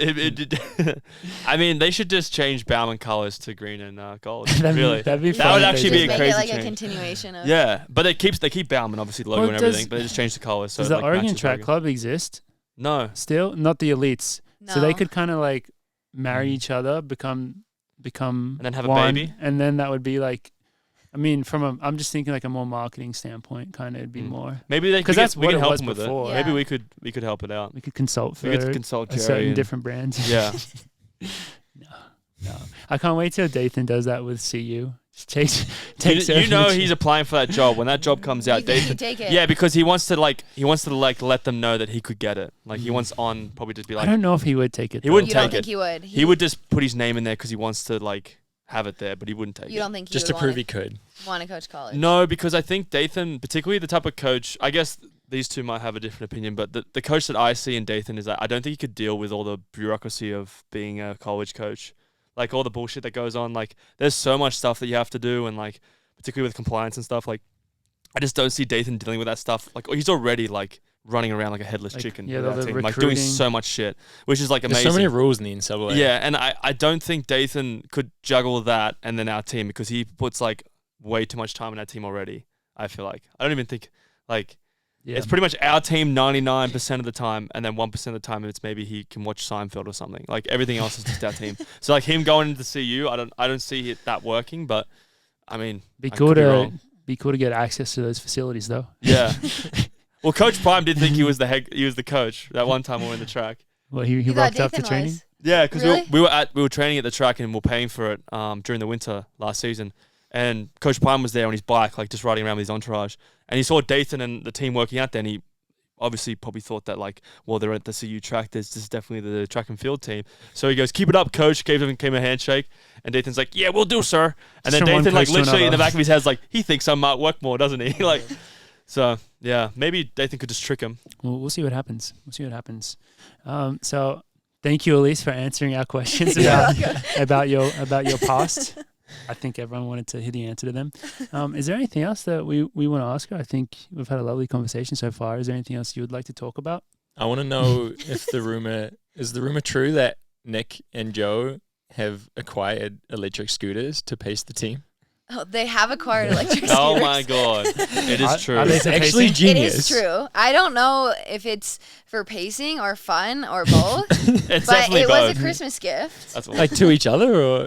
I mean, they should just change Bowerman colors to green and gold. Really. That'd be That fun would if actually they be did a Make crazy it like change. a continuation of. Yeah, but they keep Bowerman obviously the logo Well, and does- everything, but they just change the colors. So Does it, the like, Oregon matches Track logo. Club exist No. still? Not the elites. So they No. could kind of like marry each other, become And then have a one, baby? and then that would be like. I mean, I'm just thinking like a more marketing standpoint, kind of it'd be more. Maybe they Because could that's we what can it help was them with before. it. Yeah. Maybe we could help it out. We could consult for We could consult a Jerry certain and- different brand. Yeah. No, I can't wait till Dathan does that with CU. Just takes You know he's applying for that job. When that job comes out, You think Dathan, he'd take it? yeah, because he wants to let them know that he could get it. Like he wants on probably just be I like don't know if he would take it. He though. wouldn't You don't take think it. he would? he would just put his name in there because he wants to like have it there, but he wouldn't take You it. don't think he Just would to prove he could. want to coach college? No, because I think Dathan, particularly the type of coach, I guess these two might have a different opinion, but the coach that I see in Dathan is that I don't think he could deal with all the bureaucracy of being a college coach. Like all the bullshit that goes on. Like there's so much stuff that you have to do, and like particularly with compliance and stuff. Like I just don't see Dathan dealing with that stuff. Like he's already like running around like a headless Like, chicken. yeah, with our the team, like doing recruiting. so much shit, which is like There's amazing. so many rules in the NCAA. Yeah, and I don't think Dathan could juggle that and then our team because he puts like way too much time in our team already. I feel like I don't even think like Yeah. it's pretty much our team 99% of the time, and then 1% of the time it's maybe he can watch Seinfeld or something. Like everything else is just our team. So like him going into CU, I don't see that working. But I mean, Be I cool could be to wrong. be cool to get access to those facilities though. Yeah. Well, Coach Prime did think he was the coach that one time we were in the track. Well, he You thought rocked up to Dathan training. was? Yeah, because Really? we were training at the track and we were paying for it during the winter last season. And Coach Prime was there on his bike, like just riding around with his entourage. And he saw Dathan and the team working out there, and he obviously probably thought that like, well, they're at the CU track. This is definitely the track and field team. So he goes, "Keep it up, coach." Gave him a handshake, and Dathan's like, "Yeah, we'll do, sir." And Just then from one Dathan like coach to literally in the another. back of his head's like, he thinks I might work more, doesn't he? Like, so yeah, maybe Dathan could just trick him. We'll see what happens. So thank you, Elise, for answering our questions You're about welcome. about your past. I think everyone wanted to hear the answer to them. Is there anything else that we want to ask her? I think we've had a lovely conversation so far. Is there anything else you would like to talk about? I want to know if the rumor true that Nick and Joe have acquired electric scooters to pace the team. Oh, they have acquired electric scooters. Oh my god, it is true. Are they It's actually pacing? It genius. is true. I don't know if it's for pacing or fun or both, It's but definitely it both. was a Christmas gift That's awesome. Like to each other or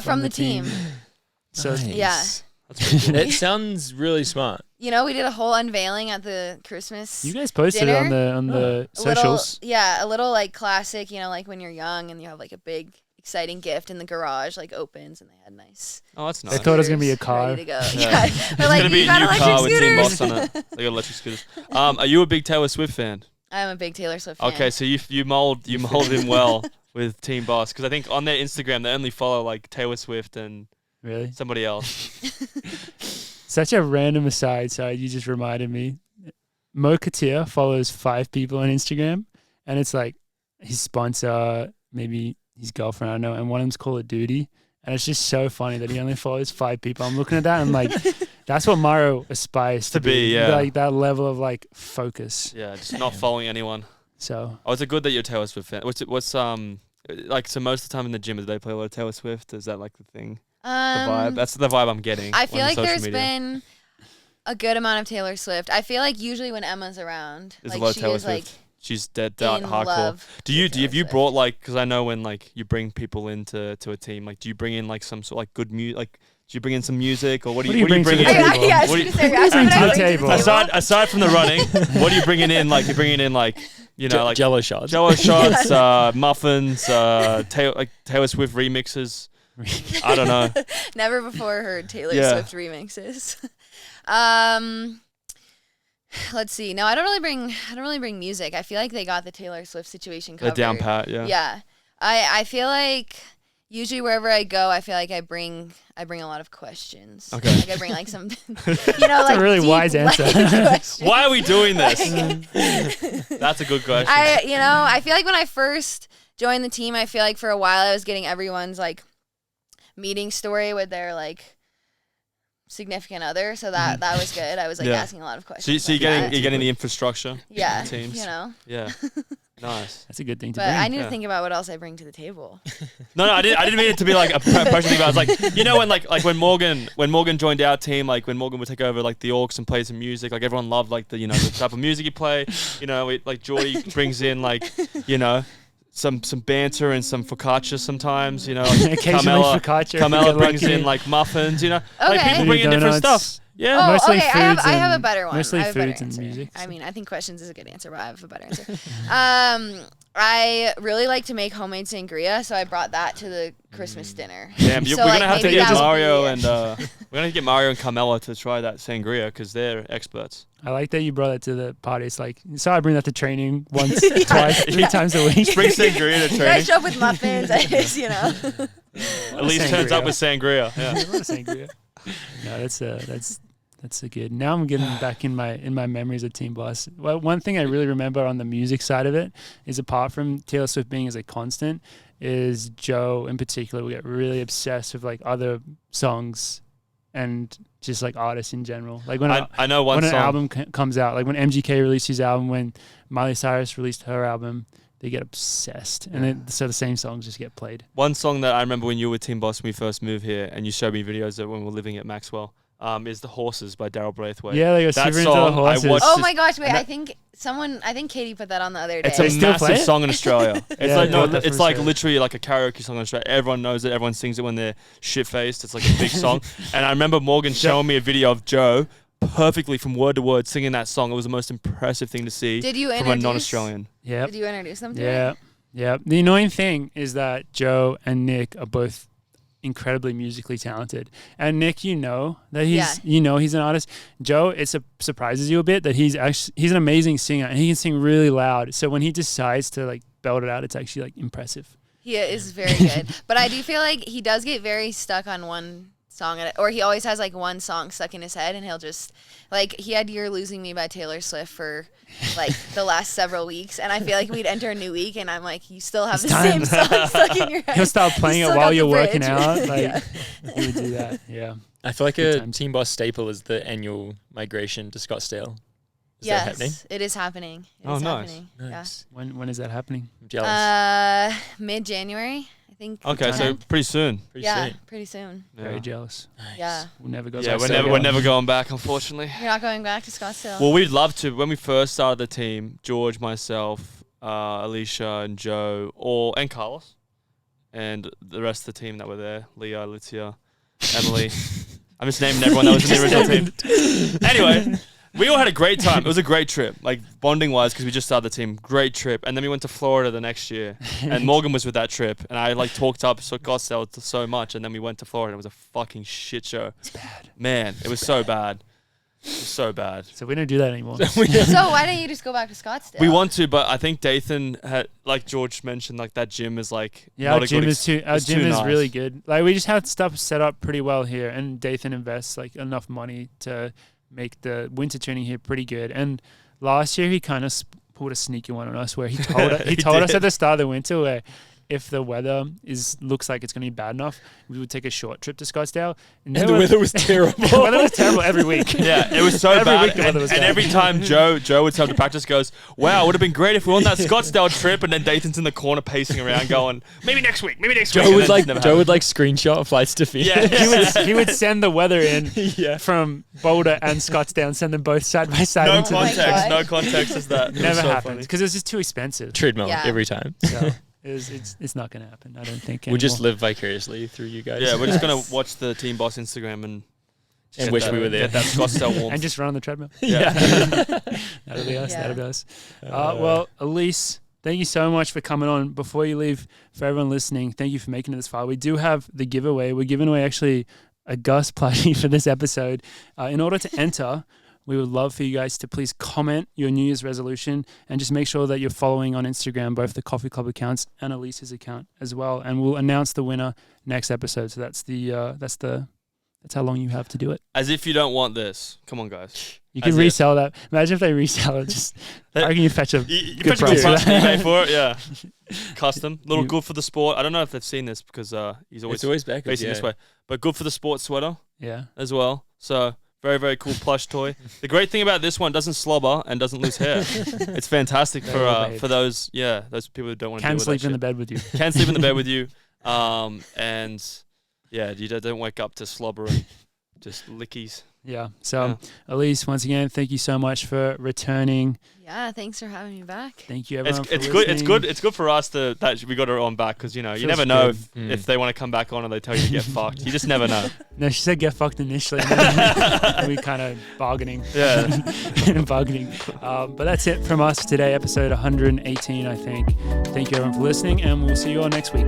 from the team. So Nice. Yeah. That's pretty cool. That sounds really smart. You know, we did a whole unveiling at the Christmas. you guys posted it Dinner? on the a little, socials. yeah, a little like classic. You know, like when you're young and you have like a big exciting gift in the garage, like opens and they had nice. Oh, that's They nice. thought it was gonna be a scooters car. ready to go. Yeah. Yeah, It's they're like, gonna be you a got new electric car with Team scooters. Boss on it. They got electric scooters. Are you a big Taylor Swift fan? I'm a big Taylor Swift fan. Okay, so you mold him well with Team Boss because I think on their Instagram they only follow like Taylor Swift and Really? somebody else. Such a random aside. Sorry, you just reminded me. Mo Katir follows 5 people on Instagram, and it's like his sponsor, maybe his girlfriend, I don't know, and one of them's Call of Duty. And it's just so funny that he only follows 5 people. I'm looking at that and I'm like, that's what Mario aspires to To be, yeah. Like that level of like focus. Yeah, just not following anyone. So Oh, is it good that you're a Taylor Swift fan? What's like so most of the time in the gym do they play a lot of Taylor Swift? Is that like the thing? The vibe? That's the vibe I'm getting. I on feel like social there's media. been a good amount of Taylor Swift. I feel like usually when Emma's around, There's a like lot of she Taylor is like Swift. She's dead out in hardcore. love. Do you with have you Taylor brought like because I know when like you bring people into a team like do you bring in like some sort of like good music like do you bring in some music or what do you bring to the in? table? Yeah, I What do was you- gonna say, Bring that's to what the I bring to the table. table. Aside from the running, what are you bringing in? Like you're bringing in like you know like Jello shots. Jello shots, muffins, Taylor Swift remixes. I don't know. Never before heard Taylor Yeah. Swift remixes. Let's see. No, I don't really bring music. I feel like they got the Taylor Swift situation They're covered. down pat, yeah. Yeah. I feel like usually wherever I go, I feel like I bring a lot of questions. Okay. Like I bring like some, you know, like a really deep, wise answer. like, questions. Why are we doing this? Like- That's a good question. I feel like when I first joined the team, I feel like for a while I was getting everyone's like meeting story with their like significant other, so that was good. I was like asking a lot of questions. So you're getting the infrastructure. Yeah, teams. you know. Yeah, nice. That's a good thing to But bring. I need to think about what else I bring to the table. No, I didn't mean it to be like a pressure thing. But I was like, you know, when Morgan joined our team, like when Morgan would take over like the aux and play some music, like everyone loved like the type of music he play. You know, like Joy brings in like some banter and some focaccia sometimes. You know, like Occasionally focaccia. Carmela brings in like muffins. You know, like Okay. people bring in different Donuts. stuff. Yeah. Oh, Mostly okay. I have a and- better one. mostly I have a better foods and answer. music, I so. mean, I think questions is a good answer, but I have a better answer. I really like to make homemade sangria, so I brought that to the Christmas dinner. Damn, So, we're like, gonna have to maybe get that would Mario be- and we're gonna get Mario and Carmela to try that sangria because they're experts. I like that you brought that to the party. It's like, so I bring that to training once, twice, 3 times a week. Bring sangria to You guys training. show up with muffins. I just, Elise turns up with sangria. Yeah. Sangria. No, that's a good. Now I'm getting back in my memories of Team Boss. Well, one thing I really remember on the music side of it is, apart from Taylor Swift being as a constant, is Joe in particular would get really obsessed with like other songs and just like artists in general. Like when I know one when an song. album comes out, like when MGK released his album, when Miley Cyrus released her album, they get obsessed, and then so the same songs just get played. One song that I remember when you were Team Boss when we first moved here, and you showed me videos of when we were living at Maxwell. Is "The Horses" by Daryl Braithwaite. Yeah, they go That super into the song, I horses. watched oh this- my gosh! Wait, and I think Katie put that on the other day. It's They a still play massive it? song in Australia. It's Yeah, like they bought that it's for like sure. literally like a karaoke song in Australia. Everyone knows it. Everyone sings it when they're shit faced. It's like a big song. And I remember Morgan showing me a video of Joe perfectly from word to word singing that song. It was the most impressive thing to see Did you from a introduce? non-Australian. Yep. Did you introduce them to Yeah. it? Yeah. The annoying thing is that Joe and Nick are both incredibly musically talented. And Nick, you know that he's he's an artist. Joe, it surprises you a bit that he's an amazing singer and he can sing really loud. So when he decides to like belt it out, it's actually like impressive. He is very good, but I do feel like he does get very stuck on one song or he always has like one song stuck in his head, and he'll just like he had "You're Losing Me" by Taylor Swift for like the last several weeks, and I feel like we'd enter a new week and I'm like, you still have It's the time. same song stuck in your head. He'll start playing You it still while got you're the working bridge. out. Like Yeah. he would do that. Yeah. I feel like Good a times. Team Boss staple is the annual migration to Scottsdale. Is that happening? Yes, it is happening. It Oh, is nice. happening. Nice. When is that happening? I'm jealous. Yeah. Mid-January, I think. Okay, so Time. pretty soon. Pretty yeah, soon. pretty soon. Very jealous. Nice. Yeah. We'll never go Yeah, back. we're never going back, unfortunately. You're not going back to Scottsdale? Well, we'd love to. When we first started the team, George, myself, Alicia, and Joe, and Carlos, and the rest of the team that were there, Leah, Alicia, Emily. I'm just naming everyone that was in the original team. Anyway, we all had a great time. It was a great trip, like bonding-wise, because we just started the team. Great trip. And then we went to Florida the next year, and Morgan was with that trip, and I like talked up Scottsdale so much, and then we went to Florida. It was a fucking shit show. It's bad. Man, it was so bad. It was so bad. So we don't do that anymore. So why don't you just go back to Scottsdale? We want to, but I think Dathan had, like George mentioned, like that gym is like Yeah, not our a gym good is too. Our it's gym too is nice. really good. Like we just have stuff set up pretty well here, and Dathan invests like enough money to make the winter training here pretty good. And last year he kind of pulled a sneaky one on us, where he told He told us did. at the start of the winter, where if the weather looks like it's going to be bad enough, we would take a short trip to Scottsdale. And the weather was terrible. the weather was terrible every week. Yeah, it was so Every bad. week the weather was And bad. every time Joe would tell to practice goes, wow, it would have been great if we were on that Scottsdale trip. And then Dathan's in the corner pacing around going, maybe next week. And Joe then would it's like never Joe would happened. like screenshot flights to Phoenix. Yeah. he would send the weather in Yeah. from Boulder and Scottsdale and send them both side by side. No into the- context. God. No context is that. It was Never so happens funny. because it was just too expensive. Treadmill Yeah. every time. So it's not going to happen. I don't think. We'll just anymore. live vicariously through you guys. Yeah, we're just going Yes. to watch the Team Boss Instagram and get wish that- we were there. Get that Scottsdale warmth. and just run on the treadmill. Yeah. That'll be us. Yeah. That'll be us. Well, Elise, thank you so much for coming on. Before you leave, for everyone listening, thank you for making it this far. We do have the giveaway. We're giving away actually a GUS plushie for this episode. In order to enter, we would love for you guys to please comment your New Year's resolution and just make sure that you're following on Instagram, both the Coffee Club accounts and Elise's account as well. And we'll announce the winner next episode. So that's the That's how long you have to do it. As if you don't want this. Come on, guys. You could As resell that. Imagine if they resell it. Just I reckon you fetch a You good fetch a good price. price on eBay for it, yeah. Custom. Little You- good for the sport. I don't know if they've seen this because he's It's always always backwards. facing Yeah. this way. But good for the sports sweater Yeah. as well. So very, very cool plush toy. The great thing about this one, doesn't slobber and doesn't lose hair. It's fantastic Very well behaved. for those people who don't want to Can deal sleep with that in the shit. bed with you. Can sleep in the bed with you. And yeah, you don't wake up to slobber and just lickies. Yeah. So, Elise, once again, thank you so much for returning. Yeah, thanks for having me back. Thank you, everyone. It's for good. listening. It's good for us that we got her on back because you Feels never know good. if they want to come back on and they tell you to get fucked. You just never know. No, she said get fucked initially. And then we kind of bargaining. Yeah. bargaining. But that's it from us today, episode 118, I think. Thank you, everyone, for listening, and we'll see you all next week.